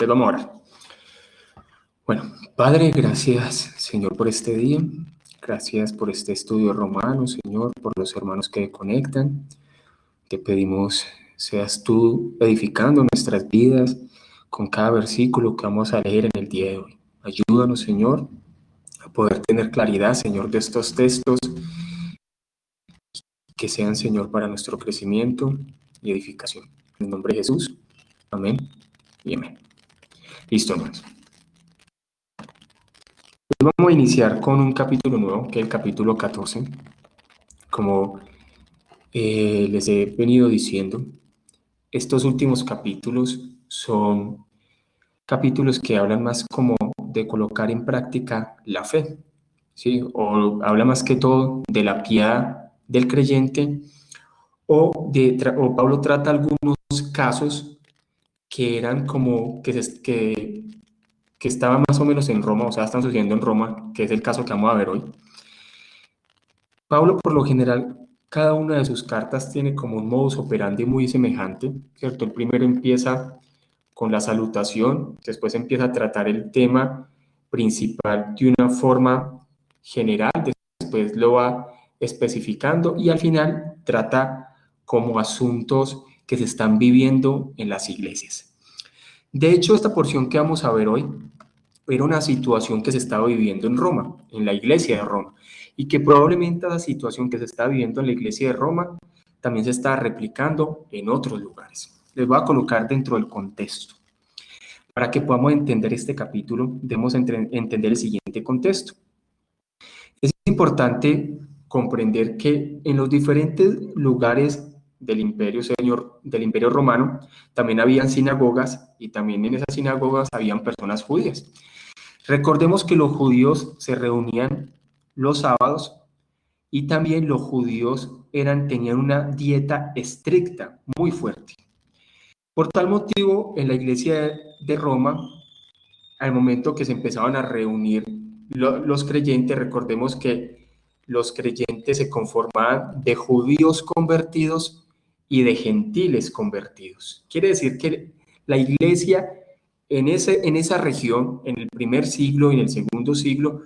Entonces vamos a orar. Bueno, Padre, gracias, Señor, por este día. Gracias por este estudio romano, Señor, por los hermanos que conectan. Te pedimos, seas tú edificando nuestras vidas con cada versículo que vamos a leer en el día de hoy. Ayúdanos, Señor, a poder tener claridad, Señor, de estos textos, que sean, Señor, para nuestro crecimiento y edificación. En el nombre de Jesús, amén y amén. Listo, hermanos. Vamos a iniciar con un capítulo nuevo, que es el capítulo 14. Como les he venido diciendo, estos últimos capítulos son capítulos que hablan más como de colocar en práctica la fe, ¿sí? O habla más que todo de la piedad del creyente, o Pablo trata algunos casos que eran como que estaban más o menos en Roma, o sea, están sucediendo en Roma, que es el caso que vamos a ver hoy. Pablo, por lo general, cada una de sus cartas tiene como un modus operandi muy semejante, ¿cierto? El primero empieza con la salutación, después empieza a tratar el tema principal de una forma general, después lo va especificando y al final trata como asuntos que se están viviendo en las iglesias. De hecho, esta porción que vamos a ver hoy era una situación que se estaba viviendo en Roma, en la iglesia de Roma, y que probablemente esa situación que se está viviendo en la iglesia de Roma también se está replicando en otros lugares. Les voy a colocar dentro del contexto. Para que podamos entender este capítulo, debemos entender el siguiente contexto. Es importante comprender que en los diferentes lugares del imperio romano también habían sinagogas y también en esas sinagogas habían personas judías. Recordemos que los judíos se reunían los sábados y también los judíos tenían una dieta estricta, muy fuerte. Por tal motivo, en la iglesia de Roma, al momento que se empezaban a reunir los creyentes, recordemos que los creyentes se conformaban de judíos convertidos y de gentiles convertidos. Quiere decir que la iglesia en esa región, en el primer siglo y en el segundo siglo,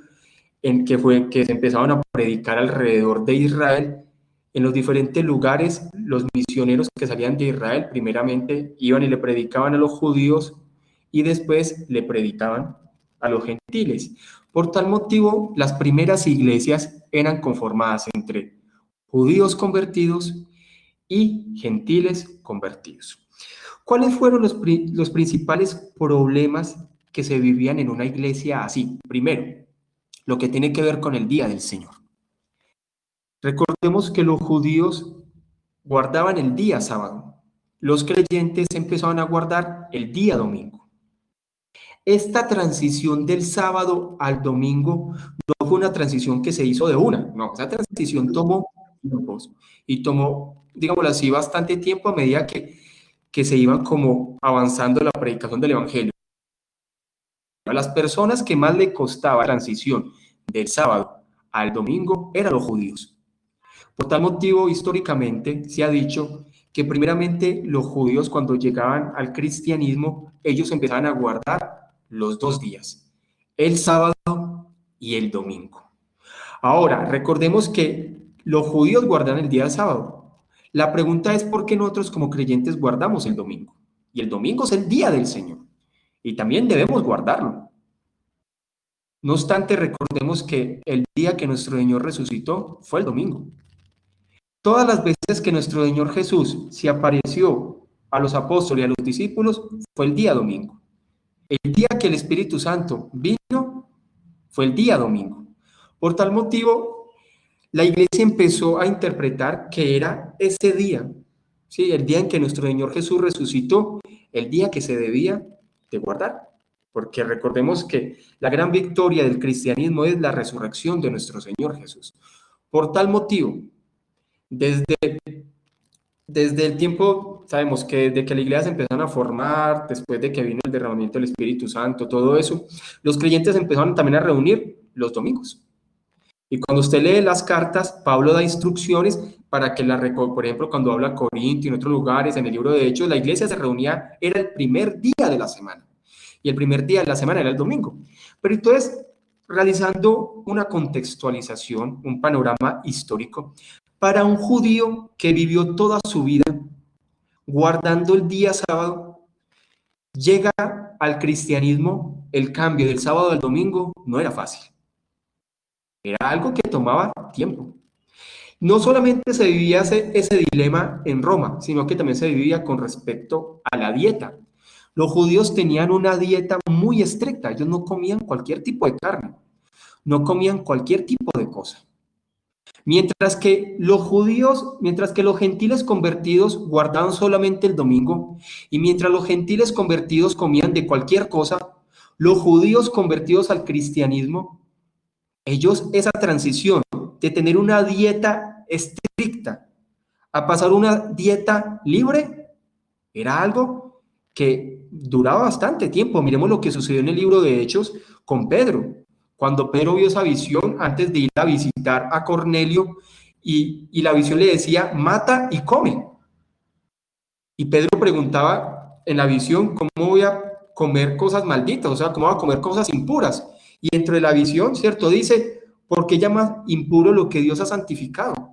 en que se empezaban a predicar alrededor de Israel, en los diferentes lugares, los misioneros que salían de Israel, primeramente iban y le predicaban a los judíos y después le predicaban a los gentiles. Por tal motivo, las primeras iglesias eran conformadas entre judíos convertidos y gentiles convertidos. ¿Cuáles fueron los principales problemas que se vivían en una iglesia así? Primero, lo que tiene que ver con el día del Señor. Recordemos que los judíos guardaban el día sábado. Los creyentes empezaban a guardar el día domingo. Esta transición del sábado al domingo no fue una transición que se hizo de una, no, esa transición tomó tiempos y tomó, digámoslo así, bastante tiempo a medida que se iban como avanzando la predicación del evangelio. A las personas que más le costaba la transición del sábado al domingo eran los judíos. Por tal motivo, históricamente se ha dicho que primeramente los judíos, cuando llegaban al cristianismo, ellos empezaban a guardar los 2 días, el sábado y el domingo. Ahora, recordemos que los judíos guardan el día del sábado. La pregunta es por qué nosotros como creyentes guardamos el domingo. Y el domingo es el día del Señor. Y también debemos guardarlo. No obstante, recordemos que el día que nuestro Señor resucitó fue el domingo. Todas las veces que nuestro Señor Jesús se apareció a los apóstoles y a los discípulos fue el día domingo. El día que el Espíritu Santo vino fue el día domingo. Por tal motivo, la iglesia empezó a interpretar que era ese día, ¿sí? El día en que nuestro Señor Jesús resucitó, el día que se debía de guardar. Porque recordemos que la gran victoria del cristianismo es la resurrección de nuestro Señor Jesús. Por tal motivo, desde el tiempo, sabemos que desde que la iglesia se empezaron a formar, después de que vino el derramamiento del Espíritu Santo, todo eso, los creyentes empezaron también a reunir los domingos. Y cuando usted lee las cartas, Pablo da instrucciones para que por ejemplo, cuando habla a Corinto y en otros lugares, en el libro de Hechos, la iglesia se reunía, era el primer día de la semana. Y el primer día de la semana era el domingo. Pero entonces, realizando una contextualización, un panorama histórico, para un judío que vivió toda su vida guardando el día sábado, llega al cristianismo, el cambio del sábado al domingo no era fácil. Era algo que tomaba tiempo. No solamente se vivía ese dilema en Roma, sino que también se vivía con respecto a la dieta. Los judíos tenían una dieta muy estricta, ellos no comían cualquier tipo de carne, no comían cualquier tipo de cosa. Mientras que los gentiles convertidos guardaban solamente el domingo, y mientras los gentiles convertidos comían de cualquier cosa, los judíos convertidos al cristianismo, ellos esa transición de tener una dieta estricta a pasar una dieta libre, era algo que duraba bastante tiempo. Miremos lo que sucedió en el libro de Hechos con Pedro. Cuando Pedro vio esa visión antes de ir a visitar a Cornelio, y la visión le decía, mata y come. Y Pedro preguntaba en la visión, ¿cómo voy a comer cosas malditas? O sea, ¿cómo voy a comer cosas impuras? Y dentro de la visión, ¿cierto? Dice, ¿por qué llama impuro lo que Dios ha santificado?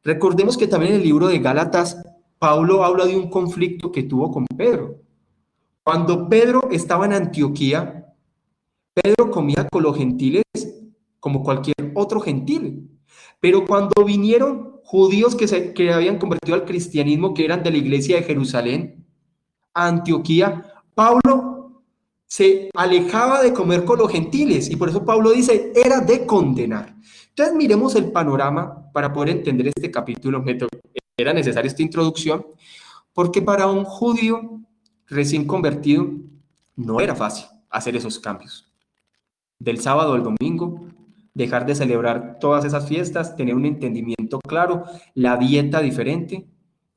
Recordemos que también en el libro de Gálatas, Pablo habla de un conflicto que tuvo con Pedro. Cuando Pedro estaba en Antioquía, Pedro comía con los gentiles como cualquier otro gentil. Pero cuando vinieron judíos que habían convertido al cristianismo, que eran de la iglesia de Jerusalén, a Antioquía, Pablo se alejaba de comer con los gentiles, y por eso Pablo dice, era de condenar. Entonces miremos el panorama para poder entender este capítulo. Era necesaria esta introducción, porque para un judío recién convertido no era fácil hacer esos cambios. Del sábado al domingo, dejar de celebrar todas esas fiestas, tener un entendimiento claro, la dieta diferente,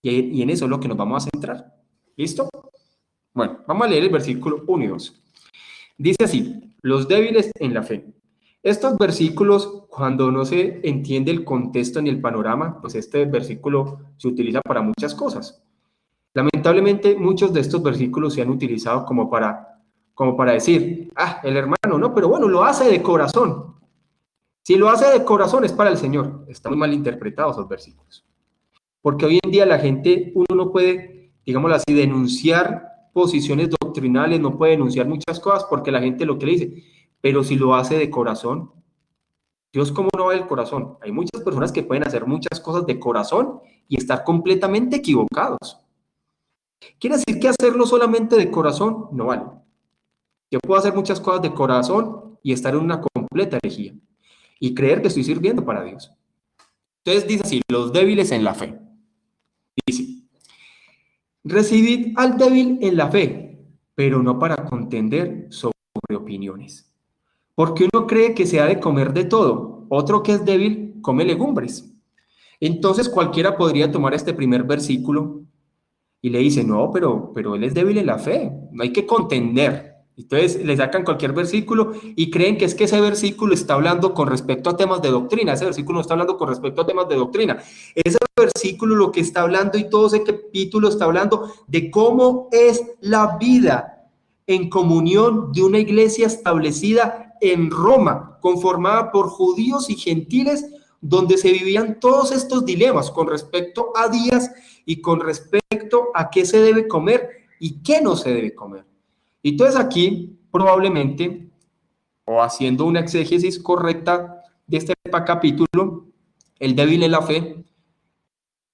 y en eso es lo que nos vamos a centrar. ¿Listo? Bueno, vamos a leer el versículo 1 y 2. Dice así, los débiles en la fe. Estos versículos, cuando no se entiende el contexto ni el panorama, pues este versículo se utiliza para muchas cosas. Lamentablemente, muchos de estos versículos se han utilizado como para decir, el hermano, no, pero bueno, lo hace de corazón. Si lo hace de corazón es para el Señor. Están muy mal interpretados esos versículos. Porque hoy en día la gente, uno no puede, digámoslo así, denunciar posiciones doctrinales, no puede denunciar muchas cosas porque la gente lo que le dice, pero si lo hace de corazón, Dios cómo no ve el corazón. Hay muchas personas que pueden hacer muchas cosas de corazón y estar completamente equivocados. Quiere decir que hacerlo solamente de corazón no vale. Yo puedo hacer muchas cosas de corazón y estar en una completa herejía y creer que estoy sirviendo para Dios. Entonces dice así, los débiles en la fe. Dice, recibid al débil en la fe, pero no para contender sobre opiniones. Porque uno cree que se ha de comer de todo, otro que es débil come legumbres. Entonces cualquiera podría tomar este primer versículo y le dice, no, pero él es débil en la fe, no hay que contender. Entonces le sacan cualquier versículo y creen que es que ese versículo está hablando con respecto a temas de doctrina. Ese versículo no está hablando con respecto a temas de doctrina. Ese versículo lo que está hablando y todo ese capítulo está hablando de cómo es la vida en comunión de una iglesia establecida en Roma, conformada por judíos y gentiles, donde se vivían todos estos dilemas con respecto a días y con respecto a qué se debe comer y qué no se debe comer. Entonces aquí probablemente, o haciendo una exégesis correcta de este capítulo, el débil en la fe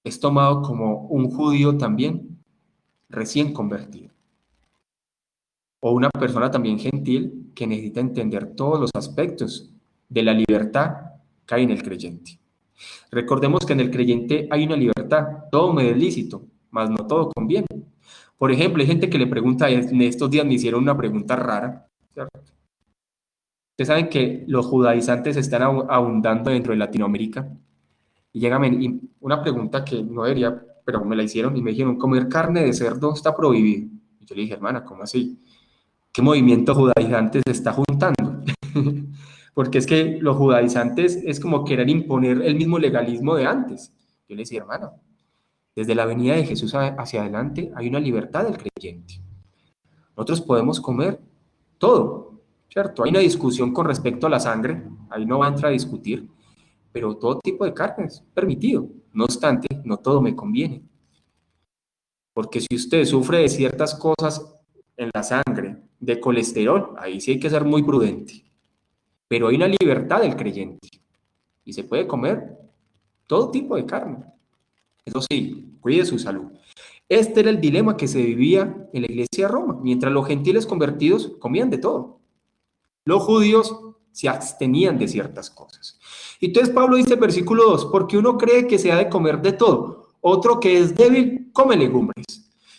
es tomado como un judío también recién convertido, o una persona también gentil que necesita entender todos los aspectos de la libertad que hay en el creyente. Recordemos que en el creyente hay una libertad, todo me es lícito, mas no todo conviene. Por ejemplo, hay gente que le pregunta, en estos días me hicieron una pregunta rara, ¿cierto? Ustedes saben que los judaizantes están abundando dentro de Latinoamérica, y llega una pregunta que no debería, pero me la hicieron y me dijeron, ¿comer carne de cerdo está prohibido? Y yo le dije, hermana, ¿cómo así? ¿Qué movimiento judaizante se está juntando? Porque es que los judaizantes es como querer imponer el mismo legalismo de antes. Yo le decía, hermano, desde la venida de Jesús hacia adelante hay una libertad del creyente. nosotros podemos comer todo, ¿cierto? Hay una discusión con respecto a la sangre, ahí no va a entrar a discutir, pero todo tipo de carne es permitido. No obstante, no todo me conviene, porque si usted sufre de ciertas cosas en la sangre, de colesterol, ahí sí hay que ser muy prudente. Pero hay una libertad del creyente y se puede comer todo tipo de carne. Eso sí, cuide su salud. Este era el dilema que se vivía en la iglesia de Roma, mientras los gentiles convertidos comían de todo. Los judíos se abstenían de ciertas cosas. Entonces Pablo dice, versículo 2, porque uno cree que se ha de comer de todo, otro que es débil come legumbres.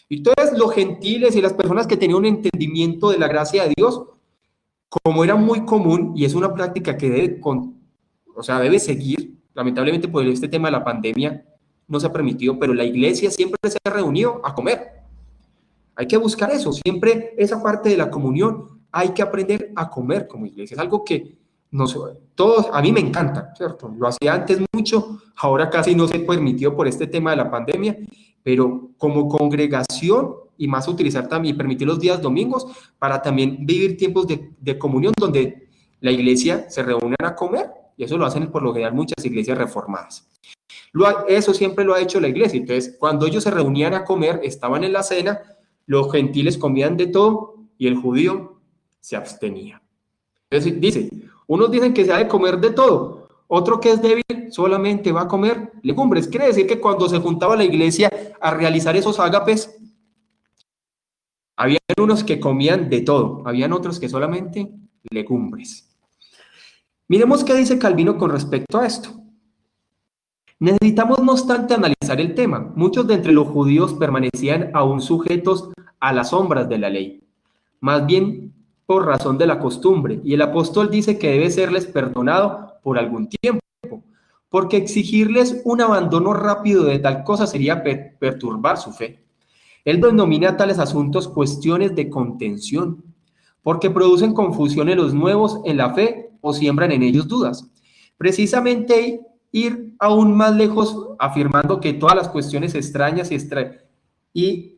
Entonces los gentiles y las personas que tenían un entendimiento de la gracia de Dios, como era muy común, y es una práctica que debe seguir, lamentablemente por este tema de la pandemia no se ha permitido, pero la iglesia siempre se ha reunido a comer. Hay que buscar eso, siempre esa parte de la comunión, hay que aprender a comer como iglesia. Es algo que todos, a mí me encanta, ¿cierto? Lo hacía antes mucho, ahora casi no se permitió por este tema de la pandemia, pero como congregación y más utilizar también, permitir los días domingos para también vivir tiempos de comunión donde la iglesia se reúne a comer, y eso lo hacen por lo general muchas iglesias reformadas. Eso siempre lo ha hecho la iglesia. Entonces, cuando ellos se reunían a comer, estaban en la cena, los gentiles comían de todo y el judío se abstenía. Entonces dice, unos dicen que se ha de comer de todo, otro que es débil solamente va a comer legumbres. Quiere decir que cuando se juntaba la iglesia a realizar esos ágapes, habían unos que comían de todo, habían otros que solamente legumbres. Miremos qué dice Calvino con respecto a esto. Necesitamos, no obstante, analizar el tema. Muchos de entre los judíos permanecían aún sujetos a las sombras de la ley, más bien por razón de la costumbre, y el apóstol dice que debe serles perdonado por algún tiempo, porque exigirles un abandono rápido de tal cosa sería perturbar su fe. Él denomina tales asuntos cuestiones de contención, porque producen confusión en los nuevos en la fe o siembran en ellos dudas. Precisamente ir aún más lejos afirmando que todas las cuestiones extrañas y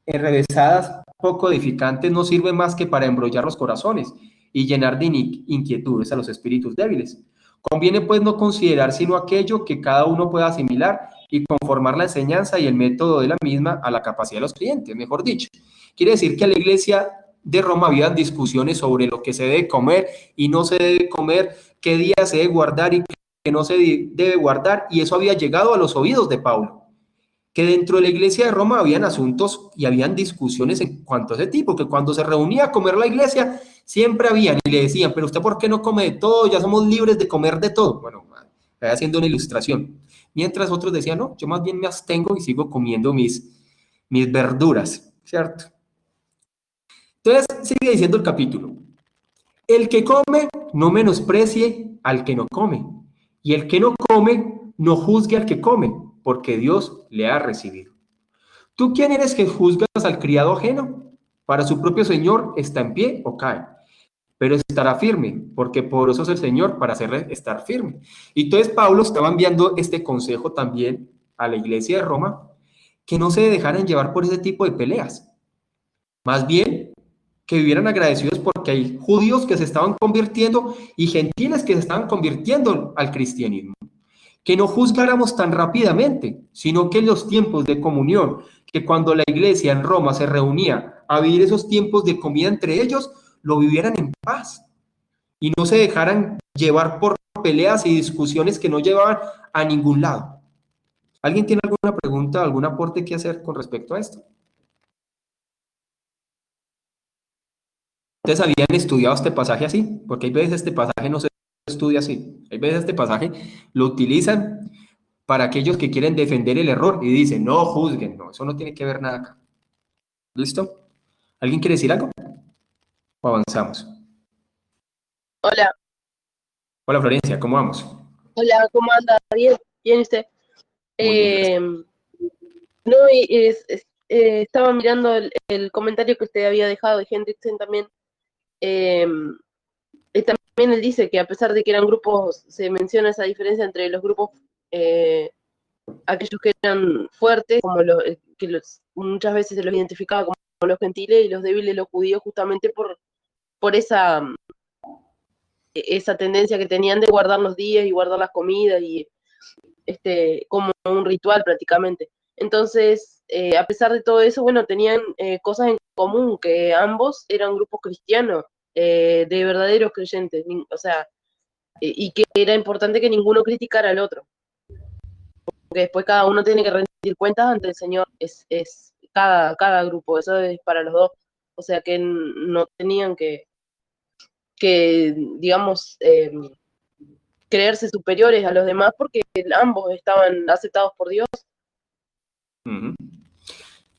enrevesadas, poco edificantes, no sirven más que para embrollar los corazones y llenar de inquietudes a los espíritus débiles. Conviene pues no considerar sino aquello que cada uno pueda asimilar y conformar la enseñanza y el método de la misma a la capacidad de los creyentes, mejor dicho. Quiere decir que a la iglesia de Roma había discusiones sobre lo que se debe comer y no se debe comer, qué día se debe guardar y qué no se debe guardar, y eso había llegado a los oídos de Pablo, que dentro de la iglesia de Roma habían asuntos y habían discusiones en cuanto a ese tipo, que cuando se reunía a comer la iglesia, siempre habían y le decían, pero usted ¿por qué no come de todo? Ya somos libres de comer de todo. Bueno, haciendo una ilustración. Mientras otros decían, no, yo más bien me abstengo y sigo comiendo mis verduras, ¿cierto? Entonces, sigue diciendo el capítulo. El que come, no menosprecie al que no come. Y el que no come, no juzgue al que come, porque Dios le ha recibido. ¿Tú quién eres que juzgas al criado ajeno? Para su propio Señor está en pie o cae, pero estará firme, porque poderoso es el Señor para hacerle estar firme. Y entonces Pablo estaba enviando este consejo también a la iglesia de Roma, que no se dejaran llevar por ese tipo de peleas. Más bien, que vivieran agradecidos porque hay judíos que se estaban convirtiendo y gentiles que se estaban convirtiendo al cristianismo. Que no juzgáramos tan rápidamente, sino que en los tiempos de comunión, que cuando la iglesia en Roma se reunía a vivir esos tiempos de comida entre ellos, lo vivieran en paz y no se dejaran llevar por peleas y discusiones que no llevaban a ningún lado. ¿Alguien tiene alguna pregunta, algún aporte que hacer con respecto a esto? ¿Ustedes habían estudiado este pasaje así? Porque hay veces este pasaje no se estudia así. Hay veces este pasaje lo utilizan para aquellos que quieren defender el error y dicen, no juzguen, no, eso no tiene que ver nada acá. ¿Listo? ¿Alguien quiere decir algo? ¿O avanzamos? Hola, Hola Florencia, ¿cómo vamos? hola, ¿cómo anda? Bien, bien usted. Muy bien, gracias. No, estaba mirando el comentario que usted había dejado de Hendrickson también. Eh, y también él dice que a pesar de que eran grupos, se menciona esa diferencia entre los grupos, aquellos que eran fuertes, como muchas veces se los identificaba como los gentiles y los débiles los judíos, justamente por esa tendencia que tenían de guardar los días y guardar las comidas y como un ritual prácticamente. Entonces, a pesar de todo eso, bueno, tenían cosas en común, que ambos eran grupos cristianos, de verdaderos creyentes, o sea, y que era importante que ninguno criticara al otro, porque después cada uno tiene que rendir cuentas ante el Señor, es cada grupo, eso es para los dos, o sea que no tenían que digamos, creerse superiores a los demás porque ambos estaban aceptados por Dios. Ujú.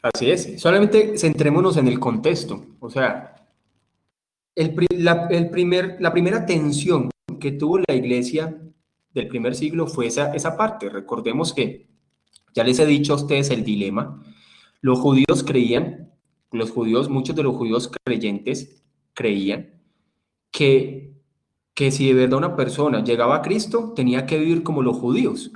Así es, solamente centrémonos en el contexto, o sea, la primera tensión que tuvo la iglesia del primer siglo fue esa parte. Recordemos que, ya les he dicho a ustedes el dilema, los judíos creían, muchos de los judíos creyentes creían que, que si de verdad una persona llegaba a Cristo, tenía que vivir como los judíos.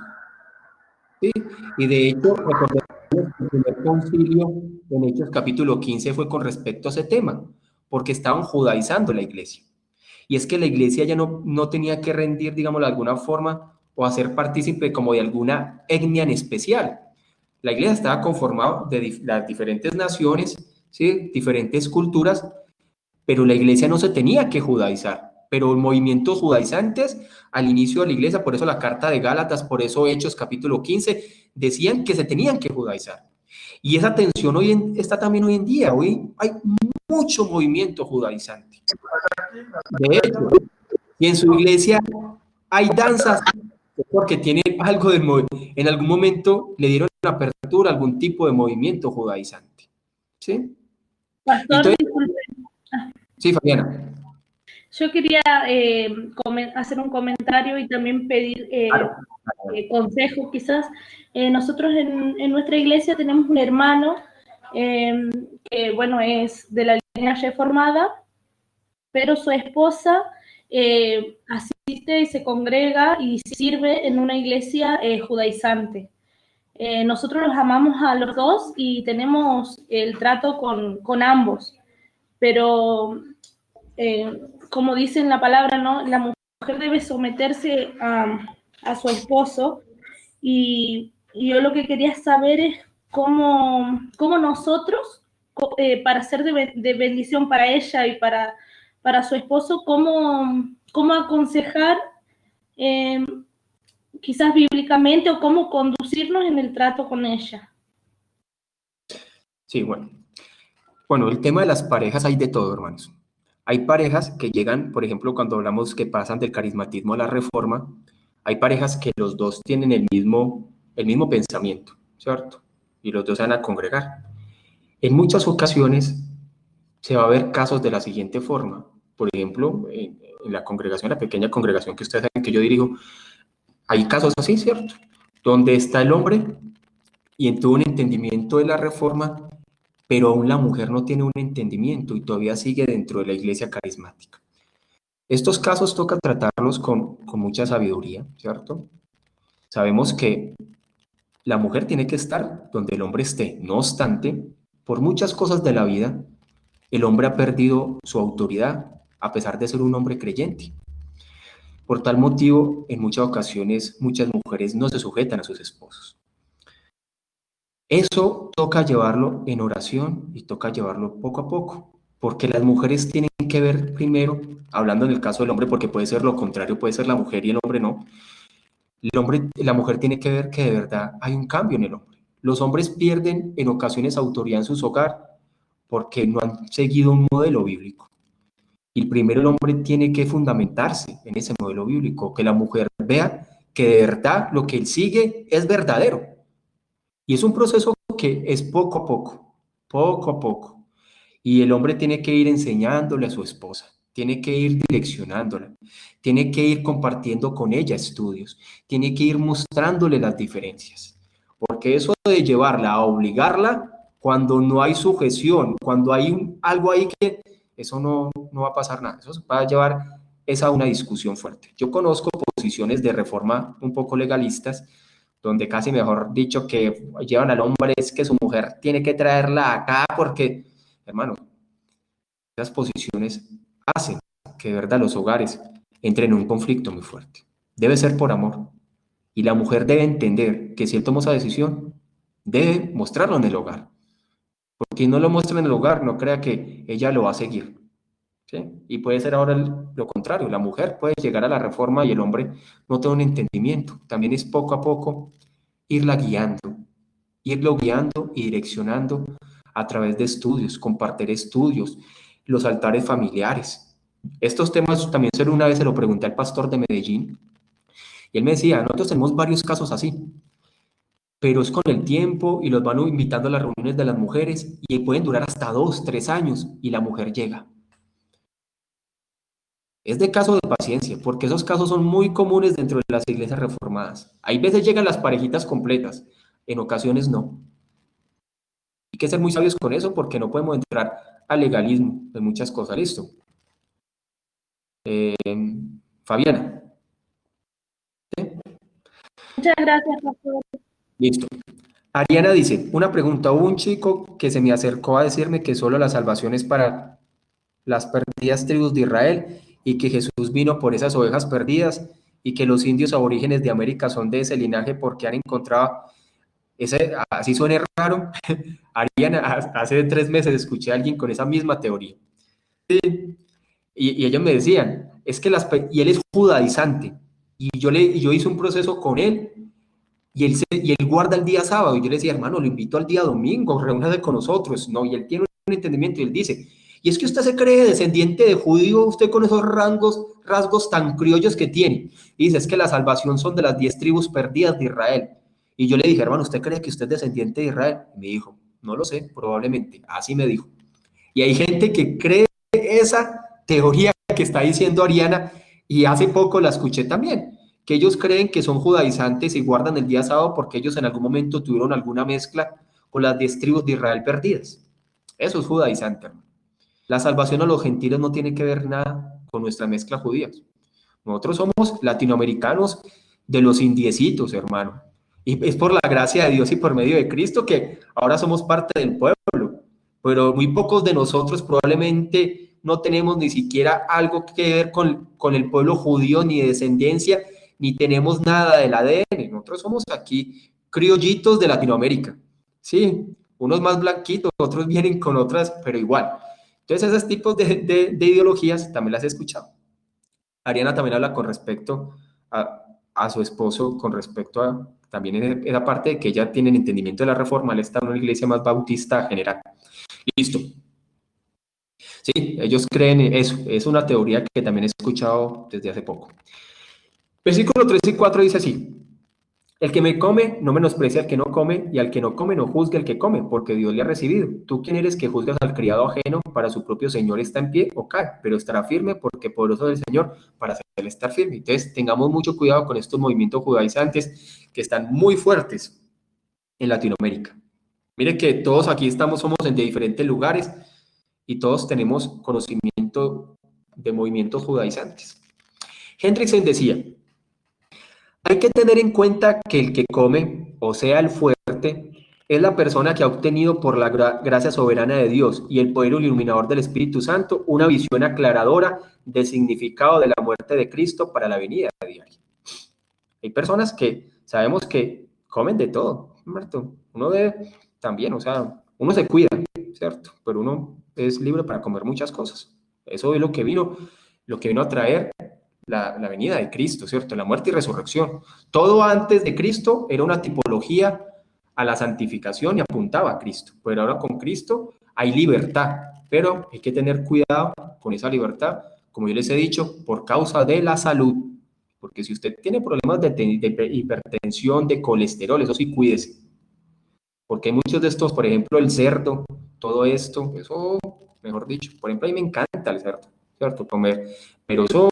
¿Sí? Y de hecho, recordemos que el primer concilio en Hechos capítulo 15 fue con respecto a ese tema, porque estaban judaizando la iglesia. Y es que la iglesia ya no tenía que rendir, digamos, de alguna forma o hacer partícipe como de alguna etnia en especial. La iglesia estaba conformada de las diferentes naciones, ¿sí? Diferentes culturas, pero la iglesia no se tenía que judaizar. Pero movimientos judaizantes al inicio de la iglesia, por eso la carta de Gálatas, por eso Hechos capítulo 15, decían que se tenían que judaizar. Y esa tensión está también hoy en día. Hoy hay mucho movimiento judaizante. De hecho, y en su iglesia hay danzas porque tienen algo de en algún momento le dieron apertura a algún tipo de movimiento judaizante. ¿Sí? Pastor, Entonces, disculpe. sí, Fabiana. Yo quería hacer un comentario y también pedir Claro. consejo, quizás. Nosotros en nuestra iglesia tenemos un hermano que, bueno, es de la línea reformada, pero su esposa asiste y se congrega y sirve en una iglesia judaizante. Nosotros los amamos a los dos y tenemos el trato con ambos, pero como dice en la palabra, ¿no? La mujer debe someterse a su esposo y yo lo que quería saber es cómo nosotros, para ser de bendición para ella y para su esposo, cómo aconsejar, quizás bíblicamente, o cómo conducirnos en el trato con ella. Sí, bueno. Bueno, el tema de las parejas hay de todo, hermanos. Hay parejas que llegan, por ejemplo, cuando hablamos que pasan del carismatismo a la reforma, hay parejas que los dos tienen el mismo pensamiento, ¿cierto? Y los dos se van a congregar. En muchas ocasiones se va a ver casos de la siguiente forma. Por ejemplo, en la congregación, la pequeña congregación que ustedes saben que yo dirijo, hay casos así, ¿cierto? Donde está el hombre y tuvo un entendimiento de la reforma, pero aún la mujer no tiene un entendimiento y todavía sigue dentro de la iglesia carismática. Estos casos toca tratarlos con mucha sabiduría, ¿cierto? Sabemos que la mujer tiene que estar donde el hombre esté. No obstante, por muchas cosas de la vida, el hombre ha perdido su autoridad a pesar de ser un hombre creyente. Por tal motivo, en muchas ocasiones, muchas mujeres no se sujetan a sus esposos. Eso toca llevarlo en oración y toca llevarlo poco a poco, porque las mujeres tienen que ver primero, hablando en el caso del hombre, porque puede ser lo contrario, puede ser la mujer y el hombre no. La mujer tiene que ver que de verdad hay un cambio en el hombre. Los hombres pierden en ocasiones autoridad en sus hogares porque no han seguido un modelo bíblico. Y primero el hombre tiene que fundamentarse en ese modelo bíblico, que la mujer vea que de verdad lo que él sigue es verdadero. Y es un proceso que es poco a poco, poco a poco. Y el hombre tiene que ir enseñándole a su esposa, tiene que ir direccionándola, tiene que ir compartiendo con ella estudios, tiene que ir mostrándole las diferencias. Porque eso de llevarla a obligarla, cuando no hay sujeción, cuando hay algo ahí que eso no va a pasar nada, eso va a llevar a una discusión fuerte. Yo conozco posiciones de reforma un poco legalistas, donde casi mejor dicho que llevan al hombre es que su mujer tiene que traerla acá porque hermano, esas posiciones hacen que de verdad los hogares entren en un conflicto muy fuerte. Debe ser por amor. Y la mujer debe entender que si él toma esa decisión, debe mostrarlo en el hogar. Porque si no lo muestra en el hogar, no crea que ella lo va a seguir. ¿Sí? Y puede ser ahora lo contrario. La mujer puede llegar a la reforma y el hombre no tiene un entendimiento. También es poco a poco irlo guiando y direccionando a través de estudios, compartir estudios, los altares familiares. Estos temas también una vez se lo pregunté al pastor de Medellín, y él me decía, nosotros tenemos varios casos así, pero es con el tiempo y los van invitando a las reuniones de las mujeres y pueden durar hasta 2, 3 años y la mujer llega. Es de caso de paciencia, porque esos casos son muy comunes dentro de las iglesias reformadas. Hay veces llegan las parejitas completas, en ocasiones no. Hay que ser muy sabios con eso porque no podemos entrar al legalismo de muchas cosas. Listo. Fabiana. ¿Sí? Muchas gracias, pastor. Listo. Ariana dice, una pregunta, hubo un chico que se me acercó a decirme que solo la salvación es para las perdidas tribus de Israel y que Jesús vino por esas ovejas perdidas y que los indios aborígenes de América son de ese linaje porque han encontrado, así suena raro, Ariana, hace 3 meses escuché a alguien con esa misma teoría. Sí. Y ellos me decían, es que y él es judaizante y yo hice un proceso con él. Y él guarda el día sábado. Y yo le decía, hermano, lo invito al día domingo, reúnase con nosotros. No, y él tiene un entendimiento y él dice, y es que usted se cree descendiente de judío, usted con esos rasgos tan criollos que tiene. Y dice, es que la salvación son de las 10 tribus perdidas de Israel. Y yo le dije, hermano, ¿usted cree que usted es descendiente de Israel? Y me dijo, no lo sé, probablemente. Así me dijo. Y hay gente que cree esa teoría que está diciendo Ariana, y hace poco la escuché también, que ellos creen que son judaizantes y guardan el día sábado porque ellos en algún momento tuvieron alguna mezcla con las 10 tribus de Israel perdidas. Eso es judaizante, hermano. La salvación a los gentiles no tiene que ver nada con nuestra mezcla judía. Nosotros somos latinoamericanos de los indiecitos, hermano. Y es por la gracia de Dios y por medio de Cristo que ahora somos parte del pueblo. Pero muy pocos de nosotros probablemente no tenemos ni siquiera algo que ver con el pueblo judío ni de descendencia, ni tenemos nada del ADN. Nosotros somos aquí criollitos de Latinoamérica. Sí, unos más blanquitos, otros vienen con otras, pero igual. Entonces, esos tipos de ideologías también las he escuchado. Ariana también habla con respecto a su esposo, con respecto a también esa parte de que ella tiene el entendimiento de la reforma, él está en una iglesia más bautista general. Listo. Sí, ellos creen en eso. Es una teoría que también he escuchado desde hace poco. Versículo 3 y 4 dice así: el que me come no menosprecia al que no come, y al que no come no juzgue al que come, porque Dios le ha recibido. ¿Tú quién eres que juzgas al criado ajeno? Para su propio Señor está en pie o cae, pero estará firme porque poderoso del Señor para hacerle estar firme. Entonces, tengamos mucho cuidado con estos movimientos judaizantes que están muy fuertes en Latinoamérica. Mire que todos aquí somos de diferentes lugares y todos tenemos conocimiento de movimientos judaizantes. Hendrickson decía: hay que tener en cuenta que el que come, o sea, el fuerte, es la persona que ha obtenido por la gracia soberana de Dios y el poder iluminador del Espíritu Santo una visión aclaradora del significado de la muerte de Cristo para la venida diaria. Hay personas que sabemos que comen de todo, ¿cierto? Uno debe también, o sea, uno se cuida, ¿cierto? Pero uno es libre para comer muchas cosas. Eso es lo que vino a traer la venida de Cristo, ¿cierto? La muerte y resurrección. Todo antes de Cristo era una tipología a la santificación y apuntaba a Cristo. Pero ahora con Cristo hay libertad, pero hay que tener cuidado con esa libertad, como yo les he dicho, por causa de la salud. Porque si usted tiene problemas de hipertensión, de colesterol, eso sí, cuídese. Porque hay muchos de estos, por ejemplo, el cerdo, todo esto, eso, mejor dicho, por ejemplo, a mí me encanta el cerdo, ¿cierto? Comer, pero eso,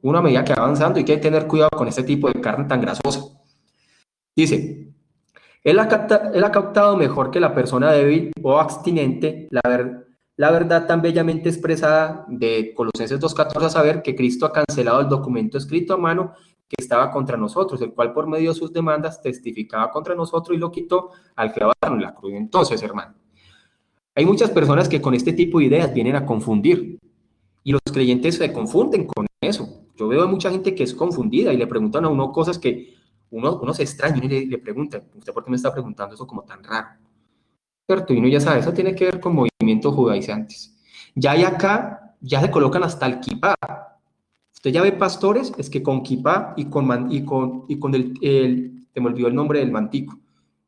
una medida que va avanzando, hay que tener cuidado con este tipo de carne tan grasosa. Dice: él ha captado mejor que la persona débil o abstinente la verdad tan bellamente expresada de Colosenses 2:14, a saber que Cristo ha cancelado el documento escrito a mano que estaba contra nosotros, el cual por medio de sus demandas testificaba contra nosotros y lo quitó al clavarlo en la cruz. Entonces, hermano, Hay muchas personas que con este tipo de ideas vienen a confundir y los creyentes se confunden con eso. Yo veo a mucha gente que es confundida y le preguntan a uno cosas que uno se extraña y le pregunta, ¿usted por qué me está preguntando eso como tan raro? ¿Cierto? Y uno ya sabe, eso tiene que ver con movimientos judaizantes. Ya hay acá, ya se colocan hasta el kipá. Usted ya ve pastores, es que con kipá y con se me olvidó el nombre del mantico,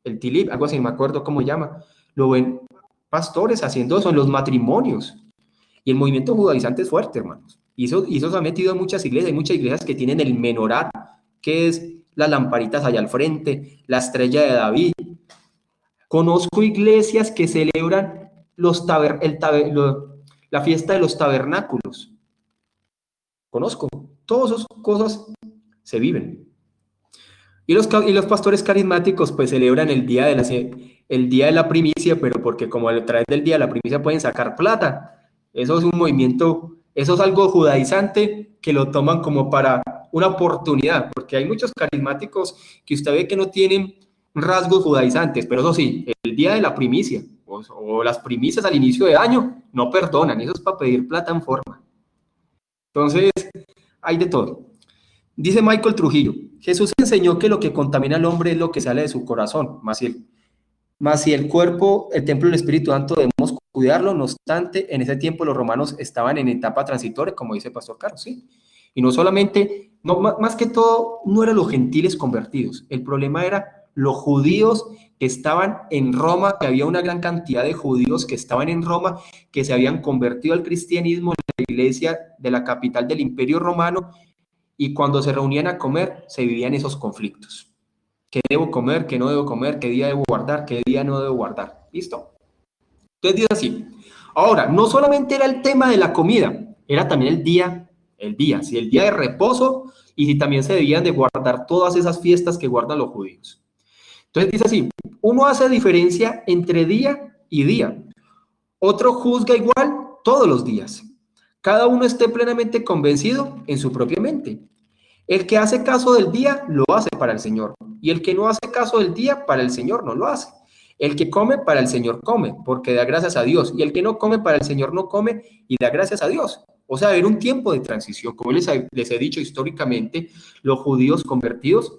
el tilip, algo así, no me acuerdo cómo se llama. Lo ven pastores haciendo eso en los matrimonios. Y el movimiento judaizante es fuerte, hermanos. Y eso se ha metido en muchas iglesias. Hay muchas iglesias que tienen el menorá, que es las lamparitas allá al frente, la estrella de David. Conozco iglesias que celebran la fiesta de los tabernáculos. Conozco. Todas esas cosas se viven. Y los pastores carismáticos pues celebran el día de la primicia, pero porque como a través del día de la primicia pueden sacar plata. Eso es un movimiento, eso es algo judaizante que lo toman como para una oportunidad, porque hay muchos carismáticos que usted ve que no tienen rasgos judaizantes, pero eso sí, el día de la primicia o las primicias al inicio de año no perdonan, eso es para pedir plata en forma. Entonces, hay de todo. Dice Michael Trujillo, Jesús enseñó que lo que contamina al hombre es lo que sale de su corazón, más si el cuerpo, el templo del Espíritu Santo, debemos cuidarlo. No obstante, en ese tiempo los romanos estaban en etapa transitoria, como dice Pastor Carlos, ¿sí? Y no solamente, más que todo, no eran los gentiles convertidos. El problema era los judíos que estaban en Roma, que había una gran cantidad de judíos que estaban en Roma, que se habían convertido al cristianismo en la iglesia de la capital del Imperio Romano, y cuando se reunían a comer, se vivían esos conflictos. ¿Qué debo comer? ¿Qué no debo comer? ¿Qué día debo guardar? ¿Qué día no debo guardar? ¿Listo? Entonces dice así. Ahora, no solamente era el tema de la comida, era también el día, si el día de reposo, y si también se debían de guardar todas esas fiestas que guardan los judíos. Entonces dice así, uno hace diferencia entre día y día. Otro juzga igual todos los días. Cada uno esté plenamente convencido en su propia mente. El que hace caso del día, lo hace para el Señor. Y el que no hace caso del día, para el Señor no lo hace. El que come, para el Señor come, porque da gracias a Dios. Y el que no come, para el Señor no come y da gracias a Dios. O sea, era un tiempo de transición. Como les he dicho históricamente, los judíos convertidos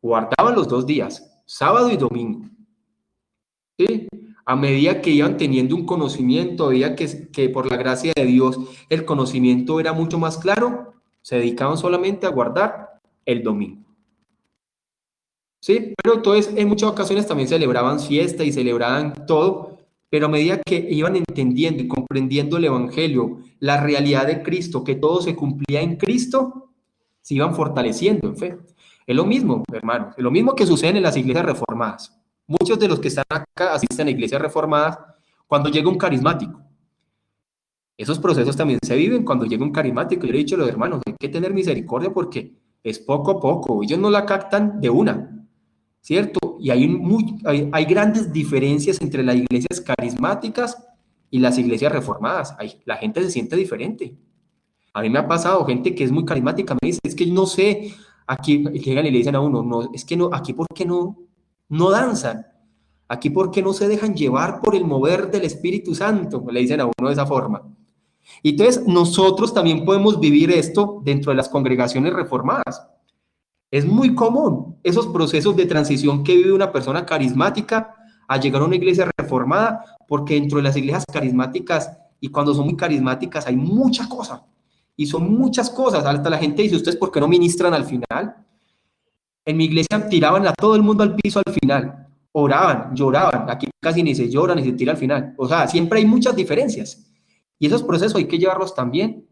guardaban los 2 días, sábado y domingo. ¿Sí? A medida que iban teniendo un conocimiento, veía que por la gracia de Dios el conocimiento era mucho más claro, se dedicaban solamente a guardar el domingo. Sí, pero entonces en muchas ocasiones también celebraban fiesta y celebraban todo, pero a medida que iban entendiendo y comprendiendo el Evangelio, la realidad de Cristo, que todo se cumplía en Cristo, se iban fortaleciendo en fe. Es lo mismo, hermanos, es lo mismo que sucede en las iglesias reformadas. Muchos de los que están acá asisten a iglesias reformadas cuando llega un carismático. Esos procesos también se viven cuando llega un carismático. Yo le he dicho a los hermanos, hay que tener misericordia porque es poco a poco. Ellos no la captan de una, ¿cierto? Y hay grandes diferencias entre las iglesias carismáticas y las iglesias reformadas. La gente se siente diferente. A mí me ha pasado gente que es muy carismática, me dice, es que no sé, aquí llegan y le dicen a uno, no, es que no, aquí ¿por qué no danzan? Aquí ¿por qué no se dejan llevar por el mover del Espíritu Santo? Le dicen a uno de esa forma. Y entonces nosotros también podemos vivir esto dentro de las congregaciones reformadas. Es muy común esos procesos de transición que vive una persona carismática a llegar a una iglesia reformada, porque dentro de las iglesias carismáticas, y cuando son muy carismáticas, hay mucha cosa. Y son muchas cosas. Hasta la gente dice, ¿ustedes por qué no ministran al final? En mi iglesia tiraban a todo el mundo al piso al final. Oraban, lloraban. Aquí casi ni se llora ni se tira al final. O sea, siempre hay muchas diferencias. Y esos procesos hay que llevarlos también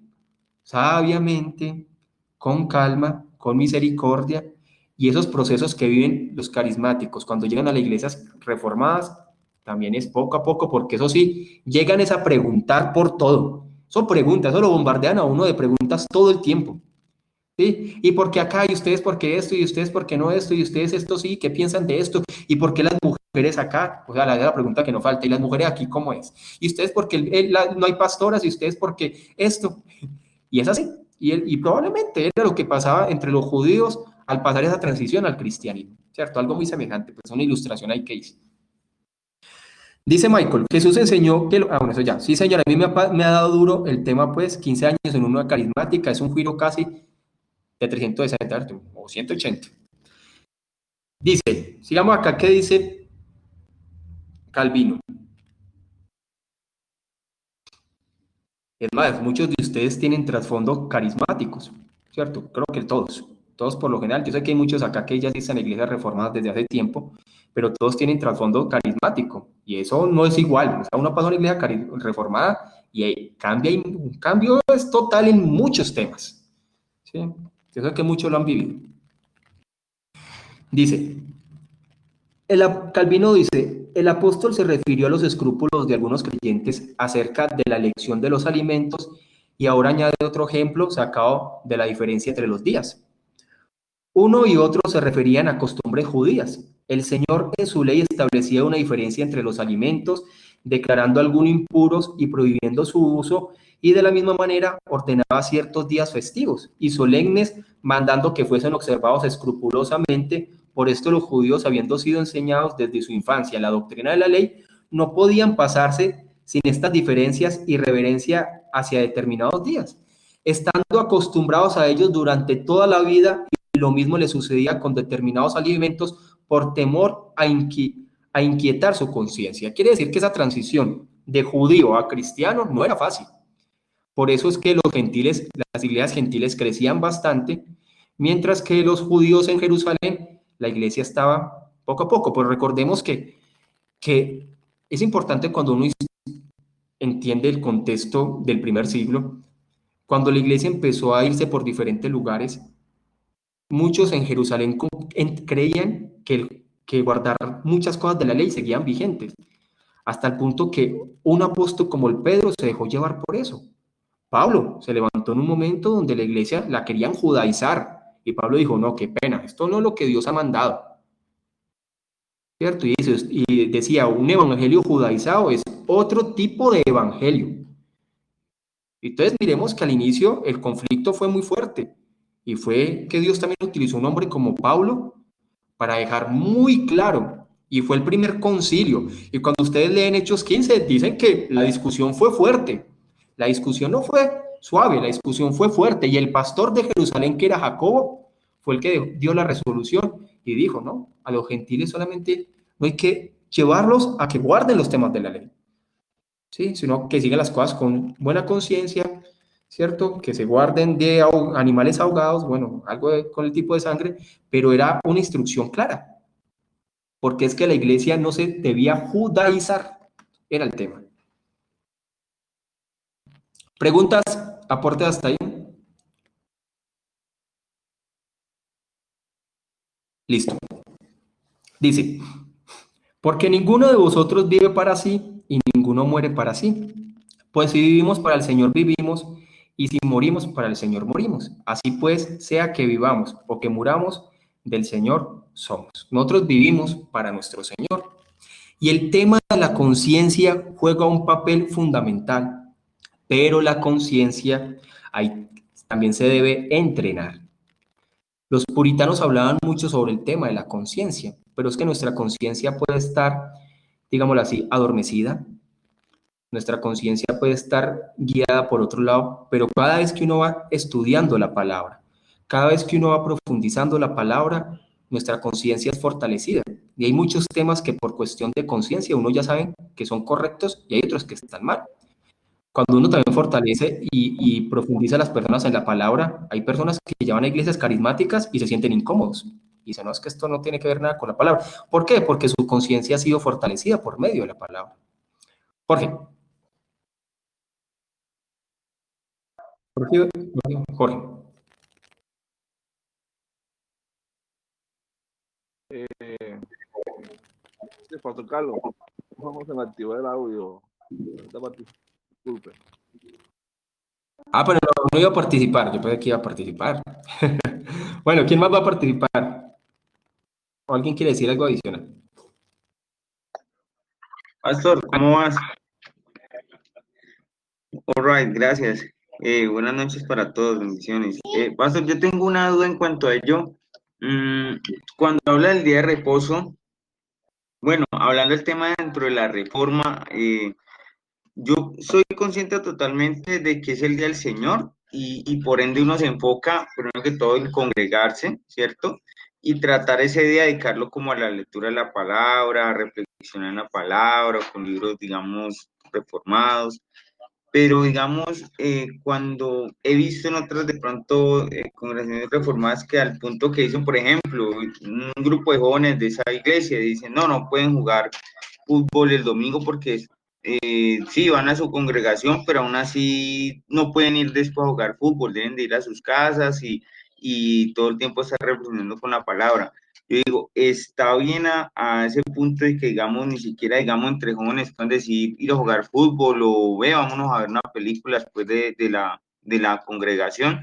sabiamente, con calma, con misericordia. Y esos procesos que viven los carismáticos cuando llegan a las iglesias reformadas, también es poco a poco, porque eso sí, llegan a preguntar por todo. Son preguntas, eso lo bombardean a uno de preguntas todo el tiempo. ¿Sí? ¿Y por qué acá? ¿Y ustedes por qué esto? ¿Y ustedes por qué no esto? ¿Y ustedes esto sí? ¿Qué piensan de esto? ¿Y por qué las mujeres acá? O sea, la pregunta que no falta. ¿Y las mujeres aquí cómo es? ¿Y ustedes por qué no hay pastoras? ¿Y ustedes por qué esto? Y es así. Y probablemente era lo que pasaba entre los judíos al pasar esa transición al cristianismo, ¿cierto? Algo muy semejante, pues una ilustración ahí que hice. Dice Michael, Jesús enseñó que... bueno, eso ya. Sí, señora, a mí me ha dado duro el tema, pues, 15 años en una carismática, es un giro casi de 360 o 180. Dice, sigamos acá, ¿qué dice Calvino? Es más, muchos de ustedes tienen trasfondos carismáticos, ¿cierto? Creo que todos por lo general. Yo sé que hay muchos acá que ya están en iglesias reformadas desde hace tiempo, pero todos tienen trasfondo carismático y eso no es igual. O sea, uno pasa a una iglesia reformada y un cambio es total en muchos temas, ¿sí? Yo sé que muchos lo han vivido. Dice, Calvino dice, el apóstol se refirió a los escrúpulos de algunos creyentes acerca de la elección de los alimentos y ahora añade otro ejemplo sacado de la diferencia entre los días. Uno y otro se referían a costumbres judías. El Señor en su ley establecía una diferencia entre los alimentos, declarando algunos impuros y prohibiendo su uso, y de la misma manera ordenaba ciertos días festivos y solemnes, mandando que fuesen observados escrupulosamente. Por esto los judíos, habiendo sido enseñados desde su infancia la doctrina de la ley, no podían pasarse sin estas diferencias y reverencia hacia determinados días, estando acostumbrados a ellos durante toda la vida. Y lo mismo le sucedía con determinados alimentos por temor a inquietar su conciencia. Quiere decir que esa transición de judío a cristiano no era fácil. Por eso es que los gentiles, las iglesias gentiles crecían bastante, mientras que los judíos en Jerusalén, la iglesia estaba poco a poco. Pero recordemos que es importante cuando uno entiende el contexto del primer siglo, cuando la iglesia empezó a irse por diferentes lugares, muchos en Jerusalén creían que guardar muchas cosas de la ley seguían vigentes, hasta el punto que un apóstol como el Pedro se dejó llevar por eso. Pablo se levantó en un momento donde la iglesia la querían judaizar, y Pablo dijo, no, qué pena, esto no es lo que Dios ha mandado, ¿cierto? Y decía, un evangelio judaizado es otro tipo de evangelio. Entonces miremos que al inicio el conflicto fue muy fuerte, y fue que Dios también utilizó un hombre como Pablo para dejar muy claro, y fue el primer concilio. Y cuando ustedes leen Hechos 15, dicen que la discusión fue fuerte. La discusión no fue suave, la discusión fue fuerte, y el pastor de Jerusalén, que era Jacobo, fue el que dio la resolución y dijo, no, a los gentiles solamente no hay que llevarlos a que guarden los temas de la ley, ¿sí? Sino que sigan las cosas con buena conciencia, ¿cierto? Que se guarden de animales ahogados, bueno, algo con el tipo de sangre, pero era una instrucción clara, porque es que la iglesia no se debía judaizar, era el tema. ¿Preguntas? ¿Aportes hasta ahí? Listo. Dice, porque ninguno de vosotros vive para sí y ninguno muere para sí. Pues si vivimos para el Señor vivimos, y si morimos para el Señor morimos. Así pues, sea que vivamos o que muramos, del Señor somos. Nosotros vivimos para nuestro Señor. Y el tema de la conciencia juega un papel fundamental, pero la conciencia también se debe entrenar. Los puritanos hablaban mucho sobre el tema de la conciencia, pero es que nuestra conciencia puede estar, digámoslo así, adormecida. Nuestra conciencia puede estar guiada por otro lado, pero cada vez que uno va estudiando la palabra, cada vez que uno va profundizando la palabra, nuestra conciencia es fortalecida. Y hay muchos temas que por cuestión de conciencia uno ya sabe que son correctos y hay otros que están mal. Cuando uno también fortalece y profundiza a las personas en la palabra, hay personas que llevan a iglesias carismáticas y se sienten incómodos. Y dicen, no, es que esto no tiene que ver nada con la palabra. ¿Por qué? Porque su conciencia ha sido fortalecida por medio de la palabra. Jorge. Jorge. Pastor Carlos, vamos a activar el audio. Disculpe. Pero no iba a participar, yo pensé que iba a participar. Bueno, ¿quién más va a participar? ¿O alguien quiere decir algo adicional? Pastor, ¿cómo vas? All right, gracias. Buenas noches para todos, bendiciones. Pastor, yo tengo una duda en cuanto a ello. Cuando habla del día de reposo, Bueno, hablando del tema dentro de la reforma, yo soy consciente totalmente de que es el día del Señor y por ende uno se enfoca, primero que todo, en congregarse, ¿cierto? Y tratar ese día, dedicarlo como a la lectura de la palabra, a reflexionar en la palabra, con libros, digamos, reformados. Pero, digamos, cuando he visto en otras de pronto congregaciones reformadas que al punto que dicen, por ejemplo, un grupo de jóvenes de esa iglesia dicen, no, no pueden jugar fútbol el domingo porque sí, van a su congregación, pero aún así no pueden ir después a jugar fútbol, deben de ir a sus casas y todo el tiempo estar reflexionando con la palabra. Yo digo, está bien a ese punto de que, digamos, ni siquiera, digamos, entre jóvenes pueden decidir ir a jugar fútbol o ve, vámonos a ver una película después de la congregación.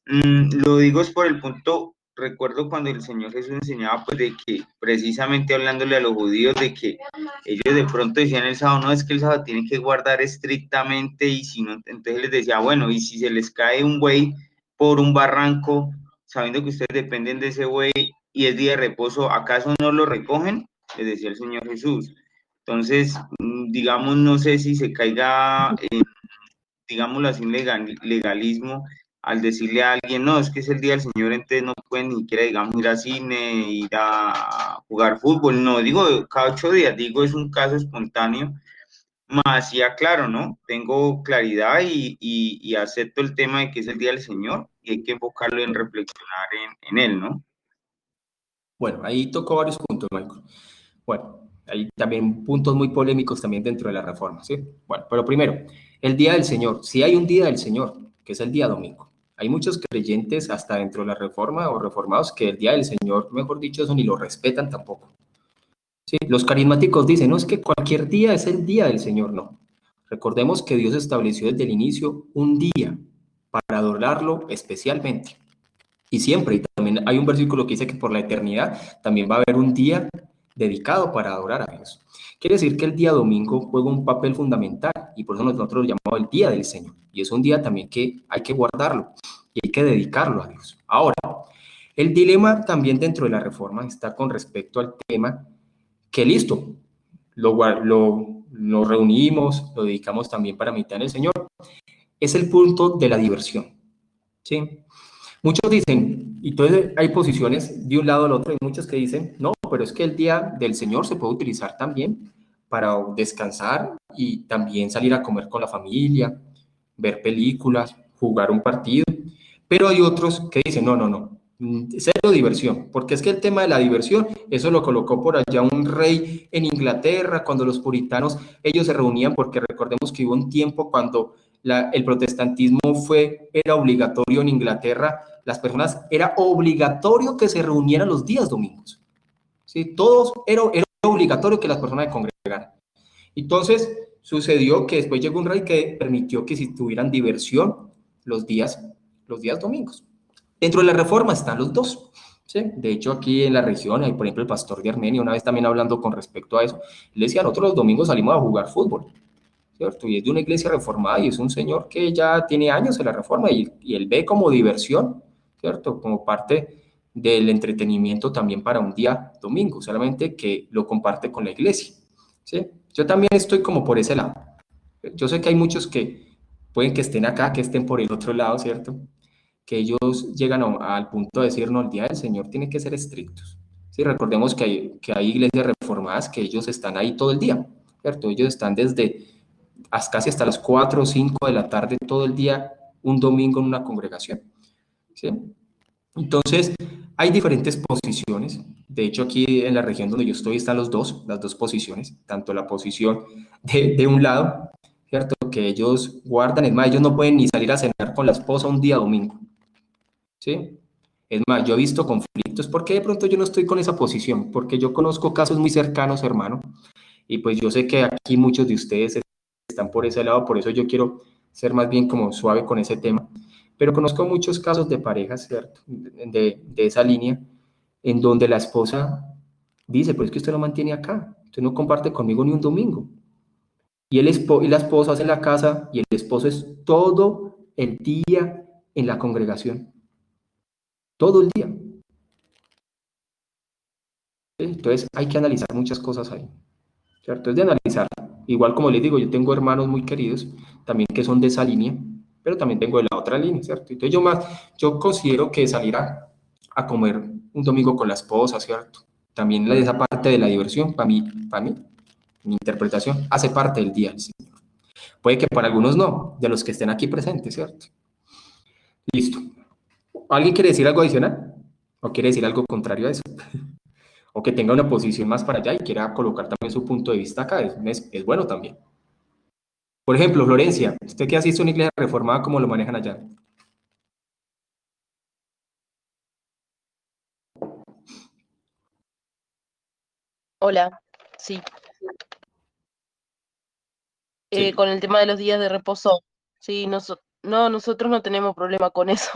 Lo digo es por el punto, recuerdo cuando el Señor Jesús enseñaba, pues de que precisamente hablándole a los judíos, de que ellos de pronto decían el sábado, no, es que el sábado tienen que guardar estrictamente y si no, entonces les decía, bueno, y si se les cae un buey por un barranco, sabiendo que ustedes dependen de ese buey y es día de reposo, ¿acaso no lo recogen? Les decía el Señor Jesús. Entonces, digamos, no sé si se caiga digámoslo así, un legalismo al decirle a alguien, no, es que es el día del Señor, entonces no pueden ni siquiera, digamos, ir al cine, ir a jugar fútbol, no, digo cada 8 días, digo es un caso espontáneo, más ya claro, ¿no? Tengo claridad y acepto el tema de que es el día del Señor y hay que enfocarlo en reflexionar en él, ¿no? Bueno, ahí tocó varios puntos, Michael. Bueno, hay también puntos muy polémicos también dentro de la reforma, ¿sí? Bueno, pero primero, el Día del Señor. Si hay un Día del Señor, que es el día domingo. Hay muchos creyentes hasta dentro de la reforma o reformados que el Día del Señor, mejor dicho, eso ni lo respetan tampoco. ¿Sí? Los carismáticos dicen, no, es que cualquier día es el Día del Señor, no. Recordemos que Dios estableció desde el inicio un día para adorarlo especialmente. Y siempre, y también hay un versículo que dice que por la eternidad también va a haber un día dedicado para adorar a Dios. Quiere decir que el día domingo juega un papel fundamental y por eso nosotros lo llamamos el Día del Señor. Y es un día también que hay que guardarlo y hay que dedicarlo a Dios. Ahora, el dilema también dentro de la reforma está con respecto al tema que listo, lo reunimos, lo dedicamos también para meditar en el Señor. Es el punto de la diversión. ¿Sí? Muchos dicen, y entonces hay posiciones de un lado al otro, hay muchos que dicen, no, pero es que el día del Señor se puede utilizar también para descansar y también salir a comer con la familia, ver películas, jugar un partido, pero hay otros que dicen, no, no, no, cero diversión, porque es que el tema de la diversión, eso lo colocó por allá un rey en Inglaterra, cuando los puritanos, ellos se reunían, porque recordemos que hubo un tiempo cuando el protestantismo era obligatorio en Inglaterra, las personas, era obligatorio que se reunieran los días domingos, ¿sí? Todos, era obligatorio que las personas se congregaran. Entonces, sucedió que después llegó un rey que permitió que si tuvieran diversión los días domingos. Dentro de la reforma están los dos. ¿Sí? De hecho, aquí en la región, hay, por ejemplo, el pastor de Armenia, una vez también hablando con respecto a eso, le decía, nosotros los domingos salimos a jugar fútbol, ¿cierto? Y es de una iglesia reformada y es un señor que ya tiene años en la reforma y él ve como diversión, ¿cierto? Como parte del entretenimiento también para un día domingo, solamente que lo comparte con la iglesia, ¿sí? Yo también estoy como por ese lado. Yo sé que hay muchos que pueden que estén acá, que estén por el otro lado, ¿cierto? Que ellos llegan al punto de decir, no, el día del Señor tiene que ser estrictos. Sí, recordemos que hay iglesias reformadas que ellos están ahí todo el día, ¿cierto? Ellos están desde casi hasta las 4 o 5 de la tarde todo el día, un domingo en una congregación, ¿sí? Entonces, hay diferentes posiciones. De hecho, aquí en la región donde yo estoy están las dos posiciones, tanto la posición de un lado, ¿cierto? Que ellos guardan, es más, ellos no pueden ni salir a cenar con la esposa un día domingo, ¿sí? Es más, yo he visto conflictos, ¿por qué de pronto yo no estoy con esa posición? Porque yo conozco casos muy cercanos, hermano, y pues yo sé que aquí muchos de ustedes están por ese lado, por eso yo quiero ser más bien como suave con ese tema, pero conozco muchos casos de parejas, ¿cierto? De esa línea, en donde la esposa dice, pues es que usted lo mantiene acá, usted no comparte conmigo ni un domingo, y y la esposa hace la casa, y el esposo es todo el día en la congregación, todo el día. ¿sí? Entonces hay que analizar muchas cosas ahí, ¿cierto? Es de analizar. Igual como les digo, yo tengo hermanos muy queridos también que son de esa línea, pero también tengo de la otra línea, ¿cierto? Entonces yo considero que salir a comer un domingo con la esposa, ¿cierto? También esa parte de la diversión, para mí, mi interpretación, hace parte del día, ¿sí? Puede que para algunos no, de los que estén aquí presentes, ¿cierto? Listo. ¿Alguien quiere decir algo adicional? ¿O quiere decir algo contrario a eso? O que tenga una posición más para allá y quiera colocar también su punto de vista acá, es bueno también. Por ejemplo, Florencia, usted que asiste a una iglesia reformada, ¿cómo lo manejan allá? Hola, sí. Sí. Con el tema de los días de reposo, sí, no, nosotros no tenemos problema con eso.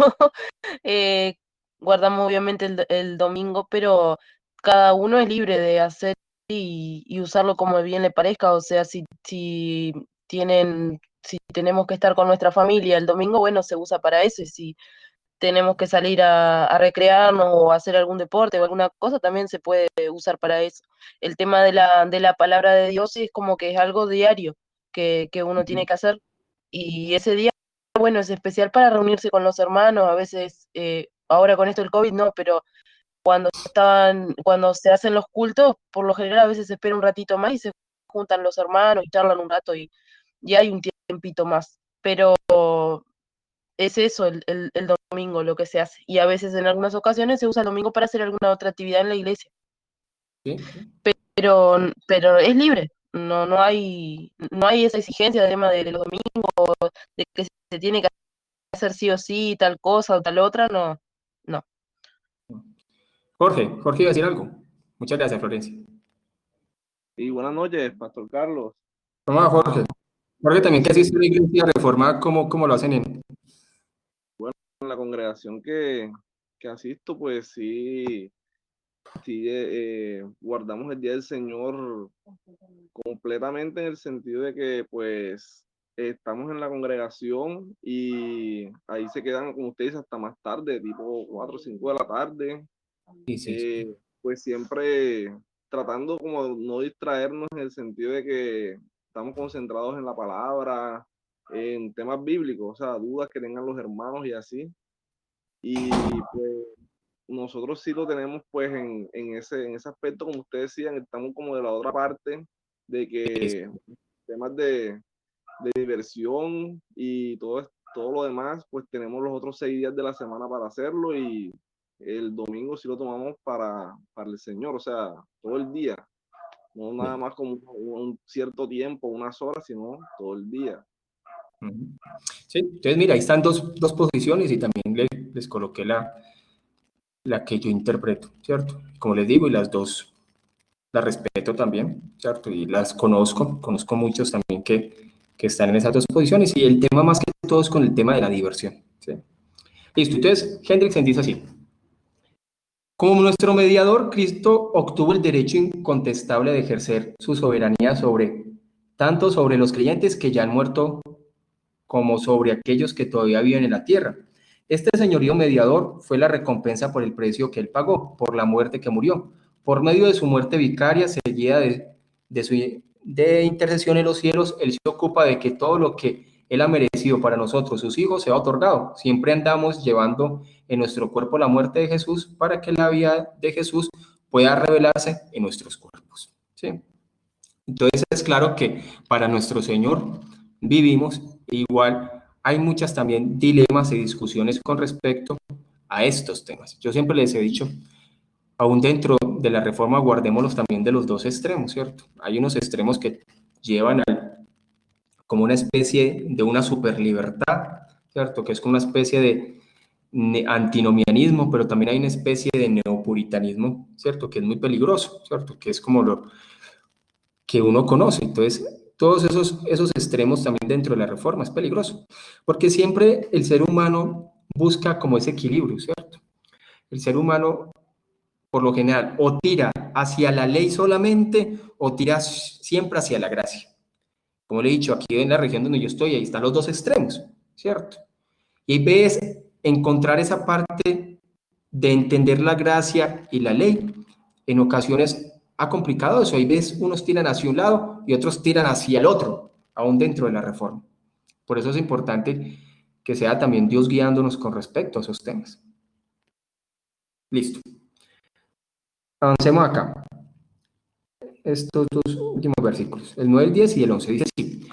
Eh, guardamos obviamente el domingo, pero cada uno es libre de hacer y usarlo como bien le parezca. O sea, si tenemos que estar con nuestra familia el domingo, bueno, se usa para eso. Y si tenemos que salir a recrearnos o hacer algún deporte o alguna cosa, también se puede usar para eso. El tema de la palabra de Dios es como que es algo diario que uno tiene que hacer. Y ese día, bueno, es especial para reunirse con los hermanos. A veces, ahora con esto del COVID, no, pero cuando se hacen los cultos, por lo general a veces se espera un ratito más y se juntan los hermanos y charlan un rato y hay un tiempito más. Pero es eso el domingo lo que se hace. Y a veces en algunas ocasiones se usa el domingo para hacer alguna otra actividad en la iglesia. ¿Sí? Pero es libre. No hay esa exigencia del tema de los domingos, de que se tiene que hacer sí o sí, tal cosa o tal otra, no, no. Jorge iba a decir algo. Muchas gracias, Florencia. Y buenas noches, Pastor Carlos. Toma, Jorge. Jorge también que Sí, asiste a una iglesia reformada, ¿cómo lo hacen en? bueno, en la congregación que asisto, pues sí, sí guardamos el Día del Señor completamente en el sentido de que pues estamos en la congregación y ahí se quedan, como ustedes, hasta más tarde, tipo 4 o 5 de la tarde. Sí, sí. Pues siempre tratando como no distraernos en el sentido de que estamos concentrados en la palabra, en temas bíblicos, o sea, dudas que tengan los hermanos y así. Y pues nosotros sí lo tenemos pues en ese aspecto, como ustedes decían, estamos como de la otra parte, de Sí, que temas de diversión y todo lo demás, pues tenemos los otros 6 días de la semana para hacerlo y el domingo sí lo tomamos para el Señor, o sea, todo el día, no nada sí. más como un cierto tiempo, unas horas, sino todo el día. Ujú. Sí, entonces mira, ahí están dos posiciones y también les coloqué la que yo interpreto, ¿cierto? Como les digo, y las dos las respeto también, ¿cierto? Y las conozco muchos también que están en esas dos posiciones y el tema más que todo es con el tema de la diversión, ¿sí? Listo, entonces Hendrickson dice así, como nuestro mediador, Cristo obtuvo el derecho incontestable de ejercer su soberanía tanto sobre los creyentes que ya han muerto como sobre aquellos que todavía viven en la tierra. Este señorío mediador fue la recompensa por el precio que él pagó, por la muerte que murió. Por medio de su muerte vicaria, seguida de intercesión en los cielos, él se ocupa de que todo lo que él ha merecido para nosotros, sus hijos, sea otorgado. Siempre andamos llevando en nuestro cuerpo la muerte de Jesús para que la vida de Jesús pueda revelarse en nuestros cuerpos. ¿Sí? Entonces es claro que para nuestro Señor vivimos, igual hay muchas también dilemas y discusiones con respecto a estos temas. Yo siempre les he dicho, aún dentro de la reforma guardémoslos también de los dos extremos, ¿cierto? Hay unos extremos que llevan como una especie de una superlibertad, ¿cierto? Que es como una especie de antinomianismo, pero también hay una especie de neopuritanismo, ¿cierto? Que es muy peligroso, ¿cierto? Que es como lo que uno conoce. Entonces, todos esos extremos también dentro de la reforma es peligroso, porque siempre el ser humano busca como ese equilibrio, ¿cierto? El ser humano, por lo general, o tira hacia la ley solamente o tira siempre hacia la gracia. Como le he dicho, aquí en la región donde yo estoy, ahí están los dos extremos, ¿cierto? Y ahí ves encontrar esa parte de entender la gracia y la ley en ocasiones ha complicado eso. Hay veces unos tiran hacia un lado y otros tiran hacia el otro, aún dentro de la reforma. Por eso es importante que sea también Dios guiándonos con respecto a esos temas. Listo. Avancemos acá. Estos dos últimos versículos, el 9, el 10 y el 11. Dice así: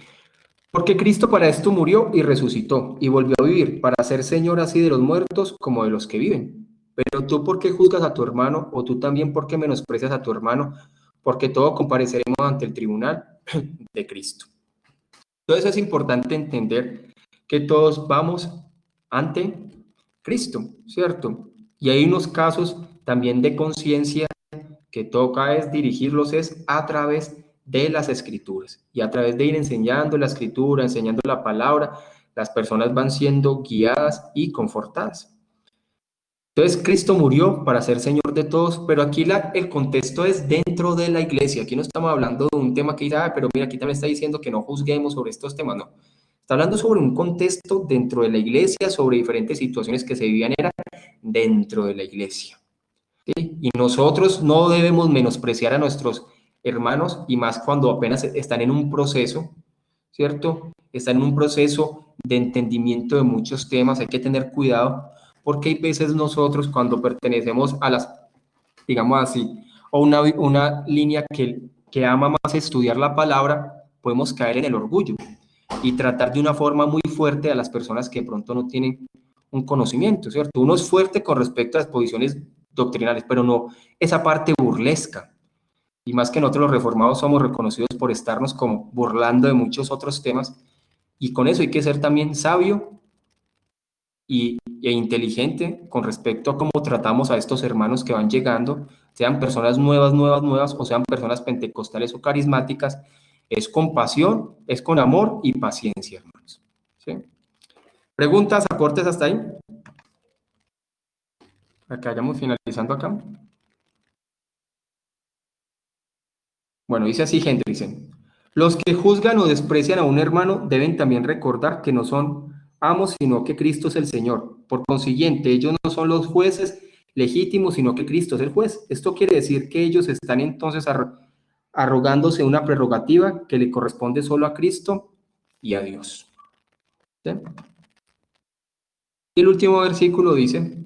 porque Cristo para esto murió y resucitó y volvió a vivir, para ser Señor así de los muertos como de los que viven. Pero tú, ¿por qué juzgas a tu hermano? O tú también, ¿por qué menosprecias a tu hermano? Porque todos compareceremos ante el tribunal de Cristo. Entonces es importante entender que todos vamos ante Cristo, ¿cierto? Y hay unos casos también de conciencia que toca es dirigirlos es a través de las escrituras y a través de ir enseñando la escritura, enseñando la palabra, las personas van siendo guiadas y confortadas. Entonces Cristo murió para ser Señor de todos, pero aquí el contexto es dentro de la iglesia. Aquí no estamos hablando de un tema que dice, pero mira, aquí también está diciendo que no juzguemos sobre estos temas, no. Está hablando sobre un contexto dentro de la iglesia, sobre diferentes situaciones que se vivían era dentro de la iglesia. ¿Sí? Y nosotros no debemos menospreciar a nuestros hermanos, y más cuando apenas están en un proceso, ¿cierto? Están en un proceso de entendimiento de muchos temas, hay que tener cuidado, porque hay veces nosotros cuando pertenecemos a las, digamos así, o una línea que ama más estudiar la palabra, podemos caer en el orgullo y tratar de una forma muy fuerte a las personas que de pronto no tienen un conocimiento, ¿cierto? Uno es fuerte con respecto a las posiciones doctrinales, pero no esa parte burlesca. Y más que nosotros los reformados somos reconocidos por estarnos como burlando de muchos otros temas, y con eso hay que ser también sabio e inteligente con respecto a cómo tratamos a estos hermanos que van llegando, sean personas nuevas, o sean personas pentecostales o carismáticas. Es con pasión, es con amor y paciencia, hermanos. ¿Sí? ¿Preguntas, aportes hasta ahí? Acá vayamos finalizando acá. Bueno, dice así Hendrickson: los que juzgan o desprecian a un hermano deben también recordar que no son amos, sino que Cristo es el Señor. Por consiguiente, ellos no son los jueces legítimos, sino que Cristo es el juez. Esto quiere decir que ellos están entonces arrogándose una prerrogativa que le corresponde solo a Cristo y a Dios. ¿Sí? Y el último versículo dice: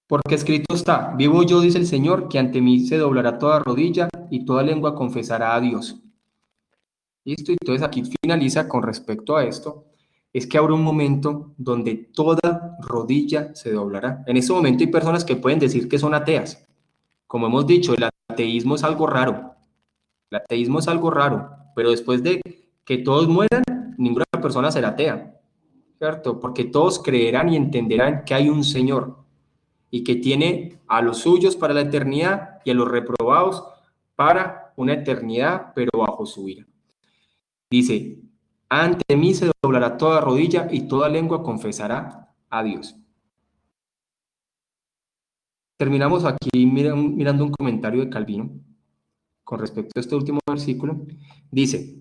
porque escrito está, vivo yo, dice el Señor, que ante mí se doblará toda rodilla y toda lengua confesará a Dios. Listo, entonces aquí finaliza con respecto a esto, es que habrá un momento donde toda rodilla se doblará. En ese momento hay personas que pueden decir que son ateas. Como hemos dicho, el ateísmo es algo raro. El ateísmo es algo raro, pero después de que todos mueran, ninguna persona será atea, ¿cierto? Porque todos creerán y entenderán que hay un Señor y que tiene a los suyos para la eternidad y a los reprobados para una eternidad, pero bajo su ira. Dice, ante mí se doblará toda rodilla y toda lengua confesará a Dios. Terminamos aquí mirando un comentario de Calvino con respecto a este último versículo. Dice,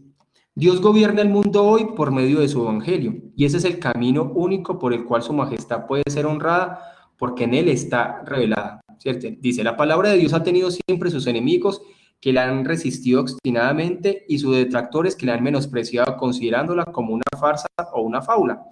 Dios gobierna el mundo hoy por medio de su evangelio, y ese es el camino único por el cual su majestad puede ser honrada, porque en él está revelada, ¿cierto? Dice, la palabra de Dios ha tenido siempre sus enemigos que la han resistido obstinadamente y sus detractores que la han menospreciado considerándola como una farsa o una fábula.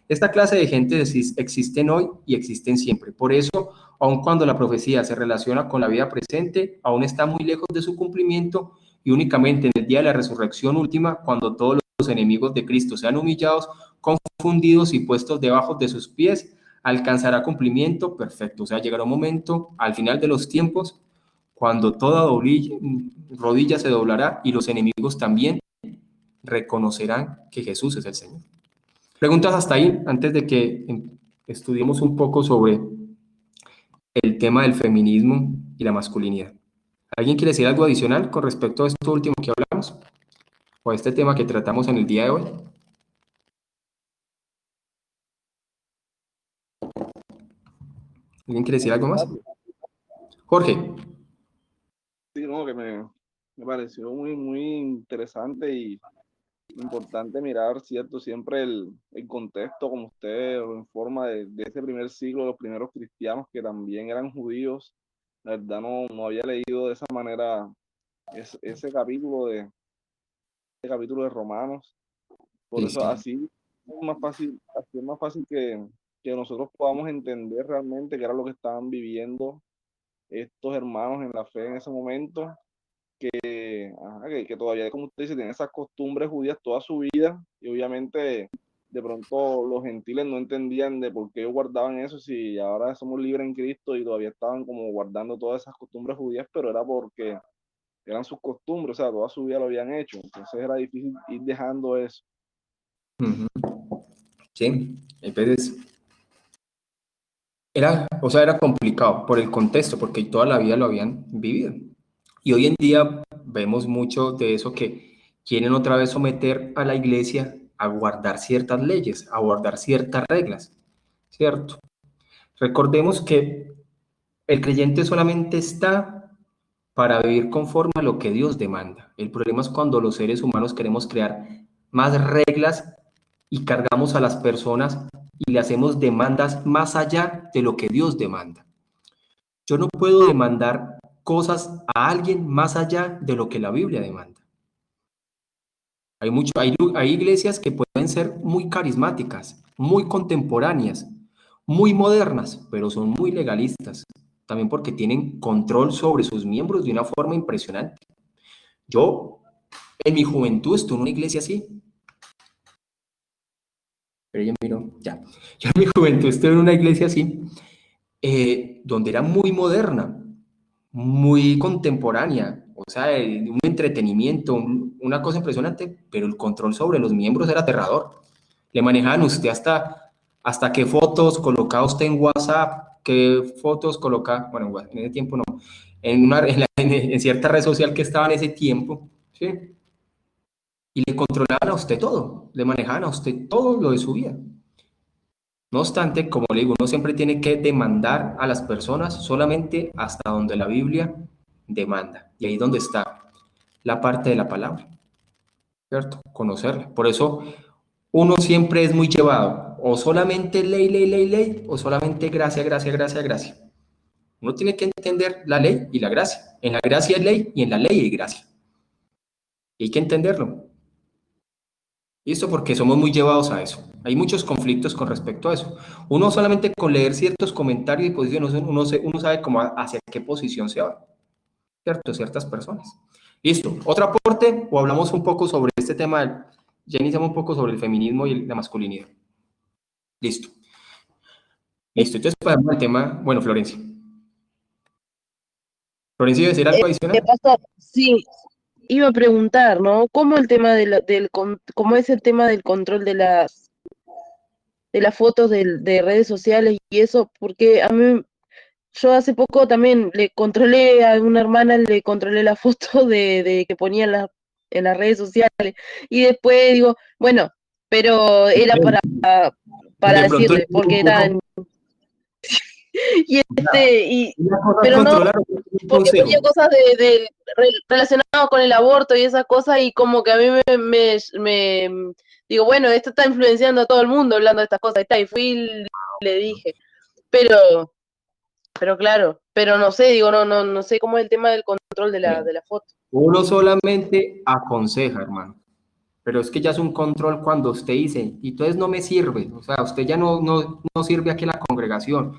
Esta clase de gente existen hoy y existen siempre. Por eso, aun cuando la profecía se relaciona con la vida presente, aún está muy lejos de su cumplimiento, y únicamente en el día de la resurrección última, cuando todos los enemigos de Cristo sean humillados, confundidos y puestos debajo de sus pies, alcanzará cumplimiento perfecto. O sea, llegará un momento al final de los tiempos cuando toda rodilla se doblará y los enemigos también reconocerán que Jesús es el Señor. Preguntas hasta ahí, antes de que estudiemos un poco sobre el tema del feminismo y la masculinidad. ¿Alguien quiere decir algo adicional con respecto a esto último que hablamos? ¿O a este tema que tratamos en el día de hoy? ¿Alguien quiere decir algo más? Jorge. Sí, no, que me pareció muy interesante y importante mirar, ¿cierto? Siempre el contexto, como usted lo informa, de ese primer siglo, los primeros cristianos que también eran judíos La verdad no había leído de esa manera ese capítulo de Romanos. Por Sí, eso sí. así es más fácil que nosotros podamos entender realmente qué era lo que estaban viviendo estos hermanos en la fe en ese momento, que todavía, como usted dice, tienen esas costumbres judías toda su vida, y obviamente de pronto los gentiles no entendían de por qué ellos guardaban eso, si ahora somos libres en Cristo, y todavía estaban como guardando todas esas costumbres judías, pero era porque eran sus costumbres, o sea, toda su vida lo habían hecho, entonces era difícil ir dejando eso. Ujú. Sí, hay veces era complicado por el contexto, porque toda la vida lo habían vivido. Y hoy en día vemos mucho de eso que quieren otra vez someter a la iglesia a guardar ciertas leyes, a guardar ciertas reglas, ¿cierto? Recordemos que el creyente solamente está para vivir conforme a lo que Dios demanda. El problema es cuando los seres humanos queremos crear más reglas y cargamos a las personas y le hacemos demandas más allá de lo que Dios demanda. Yo no puedo demandar cosas a alguien más allá de lo que la Biblia demanda. Hay iglesias que pueden ser muy carismáticas, muy contemporáneas, muy modernas, pero son muy legalistas. También porque tienen control sobre sus miembros de una forma impresionante. Yo, en mi juventud, estuve en una iglesia así. Pero ella miró, ya. Yo en mi juventud estuve en una iglesia así, donde era muy moderna, muy contemporánea, o sea, un entretenimiento, una cosa impresionante, pero el control sobre los miembros era aterrador. Le manejaban a usted hasta qué fotos colocaba usted en WhatsApp, qué fotos colocaba, bueno, en ese tiempo no, en cierta red social que estaba en ese tiempo, ¿sí? Y le controlaban a usted todo, le manejaban a usted todo lo de su vida. No obstante, como le digo, uno siempre tiene que demandar a las personas solamente hasta donde la Biblia demanda. Y ahí es donde está la parte de la palabra, ¿cierto? Conocerla. Por eso uno siempre es muy llevado, o solamente ley, ley, ley, ley, o solamente gracia, gracia, gracia, gracia. Uno tiene que entender la ley y la gracia. En la gracia hay ley y en la ley hay gracia. Y hay que entenderlo. Y esto porque somos muy llevados a eso. Hay muchos conflictos con respecto a eso. Uno solamente con leer ciertos comentarios y posiciones, uno sabe cómo hacia qué posición se va, ¿cierto? Ciertas personas. Listo. ¿Otro aporte? ¿O hablamos un poco sobre este tema? Ya iniciamos un poco sobre el feminismo y la masculinidad. Listo. Listo. Entonces, pasamos al tema. Bueno, Florencia. Florencia, ¿iba a decir algo adicional? Sí, iba a preguntar, ¿no? ¿Cómo el tema cómo es el tema del control de las fotos de redes sociales y eso? Porque yo hace poco también le controlé a una hermana, le controlé la foto de que ponía en las redes sociales, y después digo, bueno, pero era para De pronto, decirle, porque una cosa es pero no, controlar, otra es un porque ponía consejo. cosas relacionadas con el aborto y esas cosas, y como que a mí digo, bueno, esto está influenciando a todo el mundo hablando de estas cosas, y fui y le dije, pero claro, pero no sé, digo, no sé cómo es el tema del control de la foto. Uno solamente aconseja, hermano. Pero es que ya es un control cuando usted dice, y entonces no me sirve, o sea, usted ya no sirve aquí en la congregación.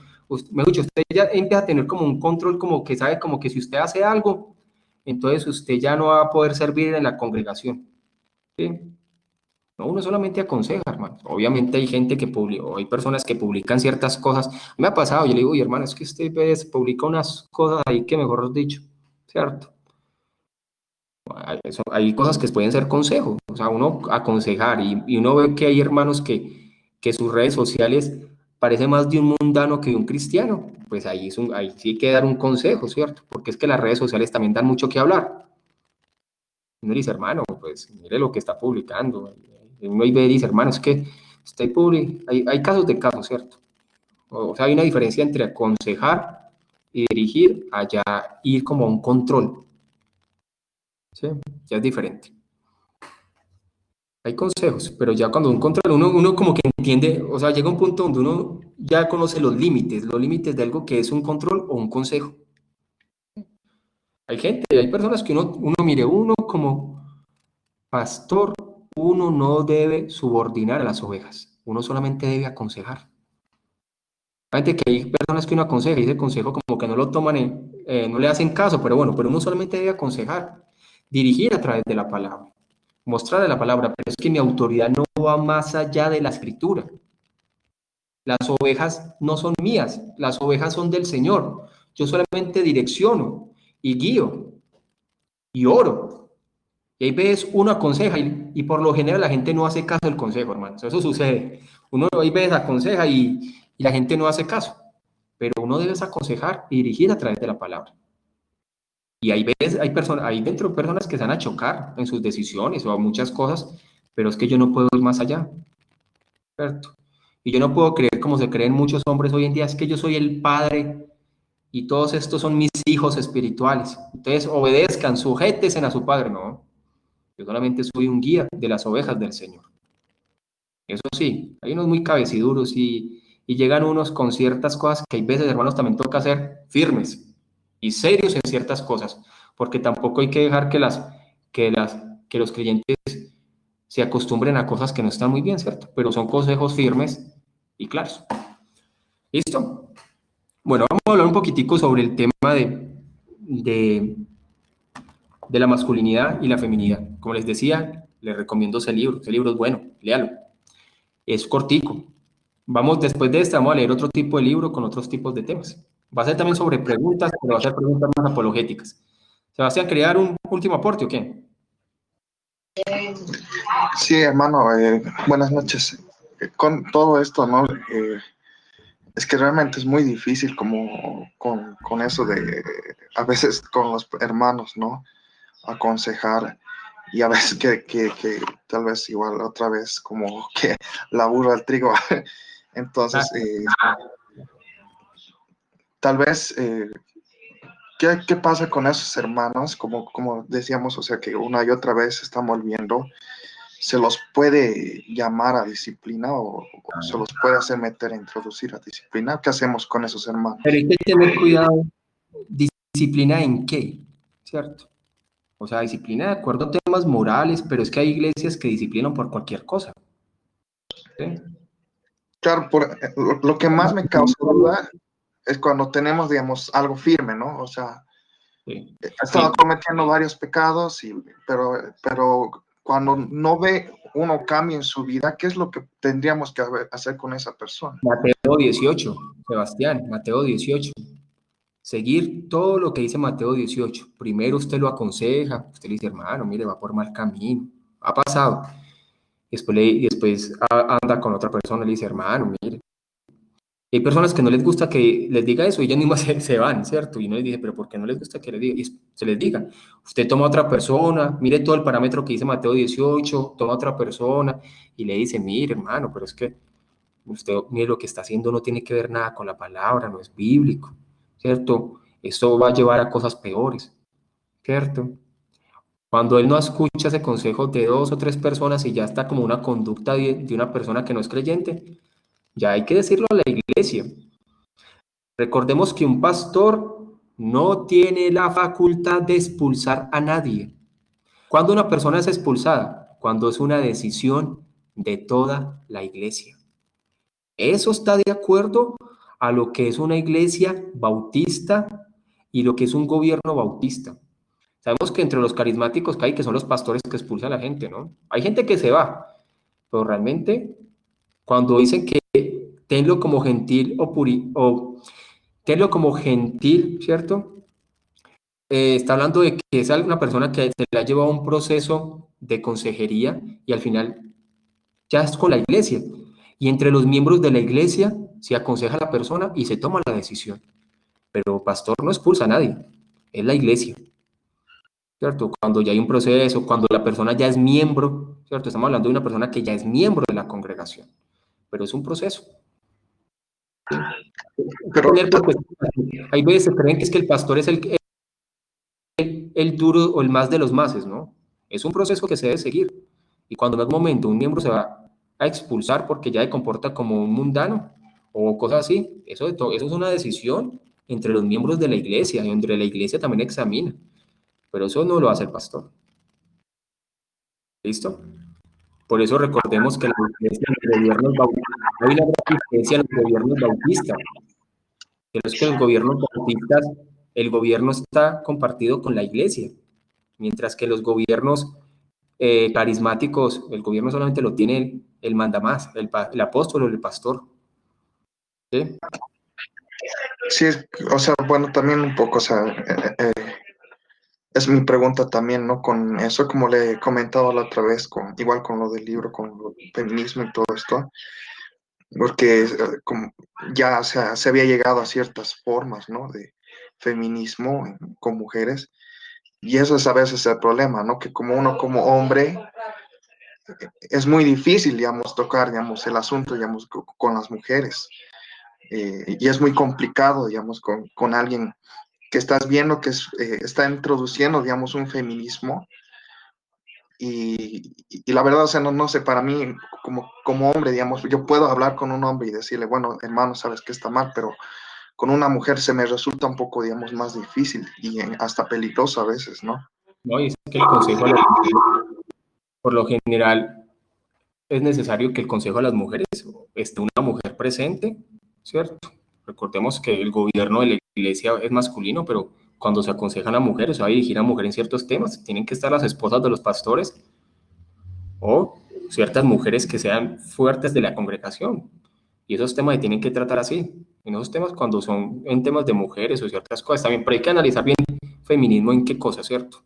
Mejor dicho, usted ya empieza a tener como un control, como que sabe, como que si usted hace algo, entonces usted ya no va a poder servir en la congregación. ¿Sí? No, uno solamente aconseja, hermano. Obviamente hay gente que publica, o hay personas que publican ciertas cosas. Me ha pasado, yo le digo, oye, hermano, es que usted pues, publica unas cosas ahí que mejor dicho, ¿cierto? Hay cosas que pueden ser consejos, o sea, uno aconsejar y uno ve que hay hermanos que sus redes sociales parece más de un mundano que de un cristiano, pues ahí sí hay que dar un consejo, ¿cierto? Porque es que las redes sociales también dan mucho que hablar. Uno dice, hermano, pues mire lo que está publicando. Uno ahí ve y dice, hermano, es que usted hay casos de casos, ¿cierto? O sea, hay una diferencia entre aconsejar y dirigir allá ir como a un control, ¿sí? Ya es diferente. Hay consejos, pero ya cuando un control, uno como que entiende, o sea, llega un punto donde uno ya conoce los límites de algo que es un control o un consejo. Hay personas que mire, uno como pastor, uno no debe subordinar a las ovejas, uno solamente debe aconsejar. Hay personas que uno aconseja y ese consejo como que no lo toman, no le hacen caso, pero bueno, pero uno solamente debe aconsejar, dirigir a través de la palabra, mostrarle la palabra, pero es que mi autoridad no va más allá de la escritura. Las ovejas no son mías, las ovejas son del Señor. Yo solamente direcciono y guío y oro. Y ahí ves, uno aconseja y por lo general la gente no hace caso del consejo, hermanos. Eso sucede. Uno ahí ves, aconseja y la gente no hace caso. Pero uno debe aconsejar y dirigir a través de la palabra. Y ahí ves, hay dentro personas que se van a chocar en sus decisiones o a muchas cosas, pero es que yo no puedo ir más allá, ¿cierto? Y yo no puedo creer como se creen muchos hombres hoy en día, es que yo soy el padre y todos estos son mis hijos espirituales. Entonces obedezcan, sujétense a su padre. No, yo solamente soy un guía de las ovejas del Señor. Eso sí, hay unos muy cabeciduros y llegan unos con ciertas cosas que hay veces, hermanos, también toca ser firmes y serios en ciertas cosas, porque tampoco hay que dejar que los creyentes se acostumbren a cosas que no están muy bien, ¿cierto? Pero son consejos firmes y claros. ¿Listo? Bueno, vamos a hablar un poquitico sobre el tema de la masculinidad y la feminidad. Como les decía, les recomiendo ese libro. Ese libro es bueno, léalo. Es cortico. Después de este, vamos a leer otro tipo de libro con otros tipos de temas. Va a ser también sobre preguntas, pero va a ser preguntas más apologéticas. Sebastián, ¿quería dar un último aporte o qué? Sí, hermano, buenas noches. Con todo esto, ¿no? Es que realmente es muy difícil como con eso de, a veces con los hermanos, ¿no? Aconsejar y a veces que tal vez igual otra vez como que la burra al trigo. Entonces, tal vez, ¿qué pasa con esos hermanos? Como decíamos, o sea, que una y otra vez se están volviendo. ¿Se los puede llamar a disciplina o se los puede hacer introducir a disciplina? ¿Qué hacemos con esos hermanos? Pero hay que tener cuidado. ¿Disciplina en qué? ¿Cierto? O sea, disciplina de acuerdo a temas morales, pero es que hay iglesias que disciplinan por cualquier cosa. ¿Sí? Claro, lo que más me causa duda es cuando tenemos, digamos, algo firme, ¿no? O sea, Sí. ha estado cometiendo varios pecados, pero cuando no ve uno cambio en su vida, ¿qué es lo que tendríamos que hacer con esa persona? Mateo 18, Sebastián, Mateo 18. Seguir todo lo que dice Mateo 18. Primero usted lo aconseja, usted le dice, hermano, mire, va por mal camino. Ha pasado. Después anda con otra persona y le dice, hermano, mire. Y hay personas que no les gusta que les diga eso y ellas mismas se van, ¿cierto? Y no les dice, pero ¿por qué no les gusta que les diga? Y se les diga, usted toma a otra persona, mire todo el parámetro que dice Mateo 18, toma a otra persona y le dice, mire, hermano, pero es que usted, mire, lo que está haciendo no tiene que ver nada con la palabra, no es bíblico, ¿cierto? Esto va a llevar a cosas peores, ¿cierto? Cuando él no escucha ese consejo de 2 o 3 personas y ya está como una conducta de una persona que no es creyente, ya hay que decirlo a la iglesia. Recordemos que un pastor no tiene la facultad de expulsar a nadie. ¿Cuándo una persona es expulsada? Cuando es una decisión de toda la iglesia. Eso está de acuerdo a lo que es una iglesia bautista y lo que es un gobierno bautista. Sabemos que entre los carismáticos que hay, que son los pastores que expulsan a la gente, ¿no? Hay gente que se va, pero realmente cuando dicen que tenlo como gentil o tenlo como gentil, ¿cierto? Está hablando de que es una persona que se le ha llevado un proceso de consejería y al final ya es con la iglesia. Y entre los miembros de la iglesia se aconseja a la persona y se toma la decisión. Pero pastor no expulsa a nadie, es la iglesia, ¿cierto? Cuando ya hay un proceso, cuando la persona ya es miembro, ¿cierto? Estamos hablando de una persona que ya es miembro de la congregación, pero es un proceso. ¿Sí? Pero Hay veces que creen que es que el pastor es el duro o el más de los máses, ¿no? Es un proceso que se debe seguir. Y cuando en algún momento un miembro se va a expulsar porque ya se comporta como un mundano o cosas así, eso es una decisión entre los miembros de la iglesia y entre la iglesia también examina. pero eso no lo hace el pastor. ¿Listo? Por eso recordemos que la diferencia entre gobiernos bautistas, hay una gran diferencia en los gobiernos bautistas, que es que los gobiernos bautistas, el gobierno está compartido con la iglesia, mientras que los gobiernos carismáticos, el gobierno solamente lo tiene el mandamás, el apóstol o el pastor. ¿Sí? Sí, o sea, bueno, también un poco, o sea, es mi pregunta también, ¿no? Con eso, como le he comentado la otra vez, igual con lo del libro, con lo del feminismo y todo esto, porque como ya, o sea, se había llegado a ciertas formas, ¿no? De feminismo con mujeres, y eso es a veces el problema, ¿no? Que como uno como hombre es muy difícil, digamos, tocar, digamos, el asunto, digamos, con las mujeres, y es muy complicado, digamos, con alguien que estás viendo que está introduciendo, digamos, un feminismo. Y la verdad, o sea, no sé, para mí, como hombre, digamos, yo puedo hablar con un hombre y decirle, bueno, hermano, sabes que está mal, pero con una mujer se me resulta un poco, digamos, más difícil y hasta peligroso a veces, ¿no? No, y es que el consejo a las mujeres, por lo general, es necesario que el consejo a las mujeres esté una mujer presente, ¿cierto? Recordemos que el gobierno de la iglesia es masculino, pero cuando se aconsejan a mujeres, se va a dirigir a mujeres en ciertos temas, tienen que estar las esposas de los pastores o ciertas mujeres que sean fuertes de la congregación. Y esos temas se tienen que tratar así. En esos temas, cuando son en temas de mujeres o ciertas cosas, también, pero hay que analizar bien feminismo en qué cosa, ¿cierto?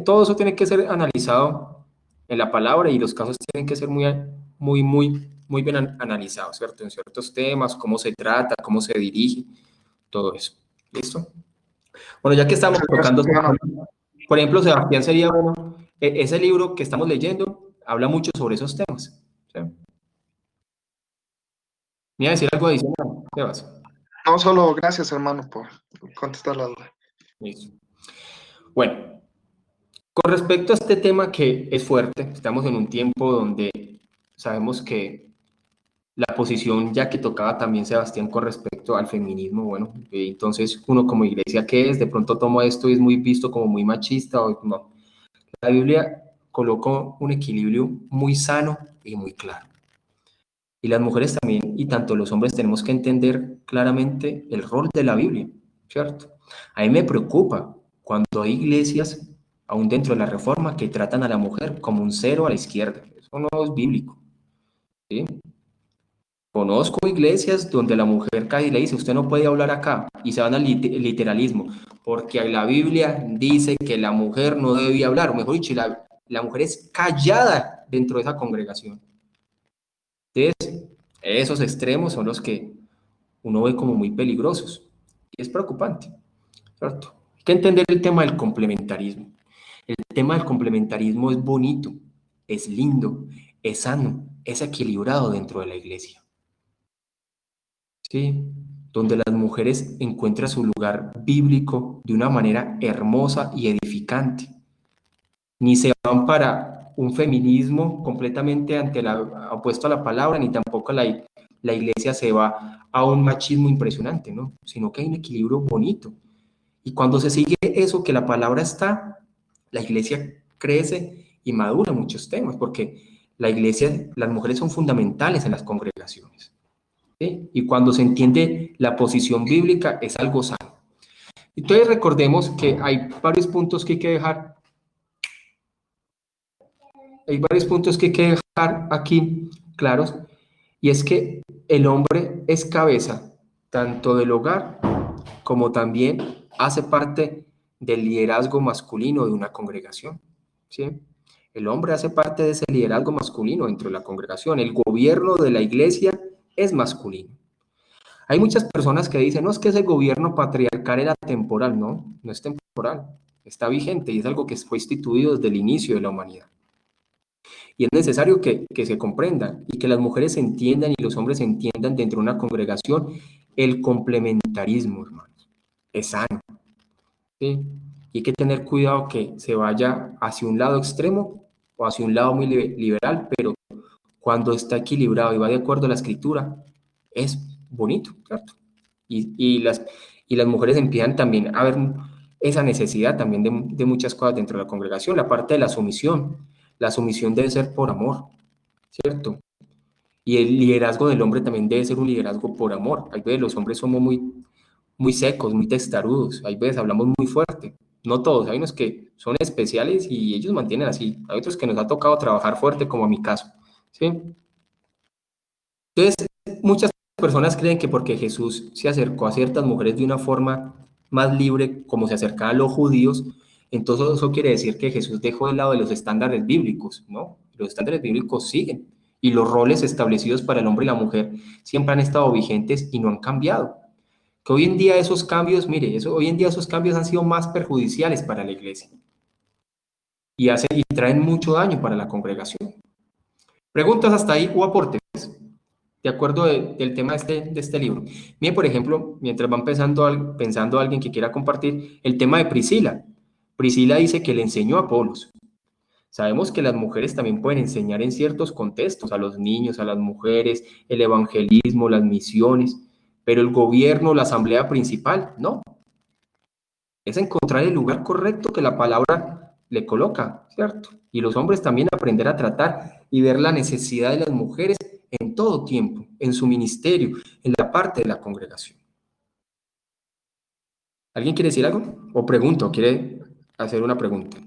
Todo eso tiene que ser analizado en la palabra y los casos tienen que ser muy bien analizados, ¿cierto? En ciertos temas, cómo se trata, cómo se dirige, todo eso. ¿Listo? Bueno, ya que estamos tocando, por ejemplo, Sebastián, sería bueno, ese libro que estamos leyendo habla mucho sobre esos temas. ¿Sí? ¿Me iba a decir algo adicional, Sebas? No, solo gracias, hermano, por contestar la duda. Listo. Bueno, con respecto a este tema que es fuerte, estamos en un tiempo donde sabemos que la posición ya que tocaba también Sebastián con respecto al feminismo, bueno, entonces uno como iglesia, ¿qué es? De pronto toma esto y es muy visto como muy machista o no. La Biblia colocó un equilibrio muy sano y muy claro. Y las mujeres también, y tanto los hombres, tenemos que entender claramente el rol de la Biblia, ¿cierto? A mí me preocupa cuando hay iglesias, aún dentro de la Reforma, que tratan a la mujer como un cero a la izquierda. Eso no es bíblico, ¿sí? Conozco iglesias donde la mujer cae y le dice, usted no puede hablar acá, y se van al literalismo, porque la Biblia dice que la mujer no debe hablar, o mejor dicho, la mujer es callada dentro de esa congregación. Entonces, esos extremos son los que uno ve como muy peligrosos, y es preocupante, ¿cierto? Hay que entender el tema del complementarismo. El tema del complementarismo es bonito, es lindo, es sano, es equilibrado dentro de la iglesia. ¿Sí? Donde las mujeres encuentran su lugar bíblico de una manera hermosa y edificante. Ni se van para un feminismo completamente opuesto a la palabra, ni tampoco la iglesia se va a un machismo impresionante, ¿no? Sino que hay un equilibrio bonito. Y cuando se sigue eso, que la palabra está, la iglesia crece y madura muchos temas, porque la iglesia, las mujeres son fundamentales en las congregaciones. ¿Sí? Y cuando se entiende la posición bíblica es algo sano. Entonces recordemos que hay varios puntos que hay que dejar. Hay varios puntos que hay que dejar aquí claros, y es que el hombre es cabeza tanto del hogar como también hace parte del liderazgo masculino de una congregación. ¿Sí? El hombre hace parte de ese liderazgo masculino dentro de la congregación. El gobierno de la iglesia es masculino. Hay muchas personas que dicen, no, es que ese gobierno patriarcal era temporal. No, no es temporal, está vigente y es algo que fue instituido desde el inicio de la humanidad. Y es necesario que se comprenda y que las mujeres entiendan y los hombres entiendan dentro de una congregación el complementarismo, hermanos. Es sano, ¿sí? Y hay que tener cuidado que se vaya hacia un lado extremo o hacia un lado muy liberal, pero cuando está equilibrado y va de acuerdo a la escritura, es bonito, ¿cierto? Y las mujeres empiezan también a ver esa necesidad también de muchas cosas dentro de la congregación, la parte de la sumisión debe ser por amor, ¿cierto? Y el liderazgo del hombre también debe ser un liderazgo por amor. Hay veces los hombres somos muy secos, muy testarudos, hay veces hablamos muy fuerte. No todos, hay unos que son especiales y ellos mantienen así. Hay otros que nos ha tocado trabajar fuerte, como en mi caso, ¿sí? Entonces, muchas personas creen que porque Jesús se acercó a ciertas mujeres de una forma más libre, como se acercaba a los judíos, entonces eso quiere decir que Jesús dejó de lado de los estándares bíblicos, ¿no? Los estándares bíblicos siguen y los roles establecidos para el hombre y la mujer siempre han estado vigentes y no han cambiado. Que hoy en día esos cambios, mire, hoy en día esos cambios han sido más perjudiciales para la iglesia y traen mucho daño para la congregación. ¿Preguntas hasta ahí o aportes? De acuerdo del tema de este libro. Mire, por ejemplo, mientras van pensando alguien que quiera compartir, el tema de Priscila. Priscila dice que le enseñó a Apolos. Sabemos que las mujeres también pueden enseñar en ciertos contextos, a los niños, a las mujeres, el evangelismo, las misiones, pero el gobierno, la asamblea principal, no. Es encontrar el lugar correcto que la palabra le coloca, ¿cierto? Y los hombres también aprender a tratar y ver la necesidad de las mujeres en todo tiempo, en su ministerio, en la parte de la congregación. ¿Alguien quiere decir algo? O pregunta, o quiere hacer una pregunta.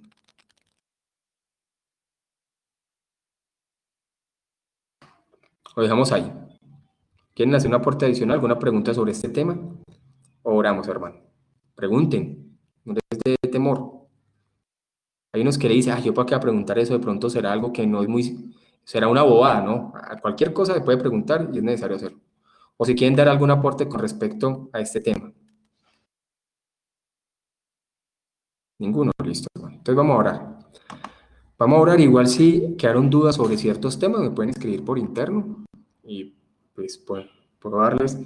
Lo dejamos ahí. ¿Quieren hacer un aporte adicional, alguna pregunta sobre este tema? O oramos, hermano. Pregunten, no les dé temor. Hay unos que le dicen, yo para qué preguntar eso, de pronto será algo que no es será una bobada, ¿no? A cualquier cosa se puede preguntar y es necesario hacerlo. O si quieren dar algún aporte con respecto a este tema. Ninguno, listo, hermano. Entonces vamos a orar. Vamos a orar, igual si quedaron dudas sobre ciertos temas, me pueden escribir por interno y pues puedo darles.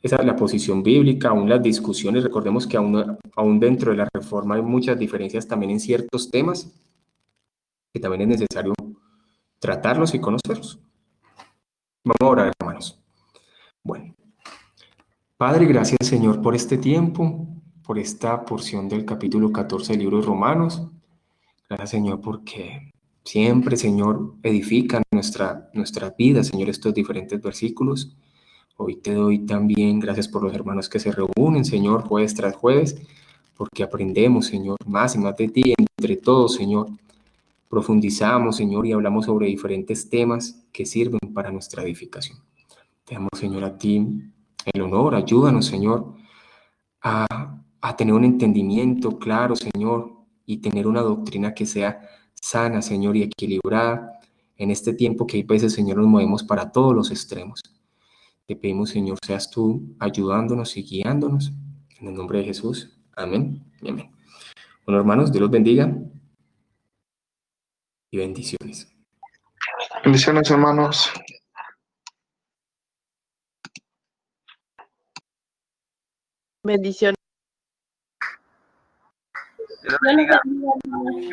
Esa es la posición bíblica, aún las discusiones, recordemos que aún dentro de la reforma hay muchas diferencias también en ciertos temas, que también es necesario tratarlos y conocerlos. Vamos a orar, hermanos. Bueno, Padre, gracias Señor por este tiempo, por esta porción del capítulo 14 del libro de Romanos. Gracias Señor porque siempre, Señor, edifican nuestra vida, Señor, estos diferentes versículos. Hoy te doy también gracias por los hermanos que se reúnen, Señor, jueves tras jueves, porque aprendemos, Señor, más y más de ti. Entre todos, Señor, profundizamos, Señor, y hablamos sobre diferentes temas que sirven para nuestra edificación. Te damos, Señor, a ti el honor. Ayúdanos, Señor, a tener un entendimiento claro, Señor, y tener una doctrina que sea sana, Señor, y equilibrada en este tiempo que hay veces, Señor, nos movemos para todos los extremos. Te pedimos, Señor, seas tú ayudándonos y guiándonos. En el nombre de Jesús. Amén y amén. Bueno, hermanos, Dios los bendiga y bendiciones. Bendiciones, hermanos. Bendiciones. Dios los bendiga, hermanos.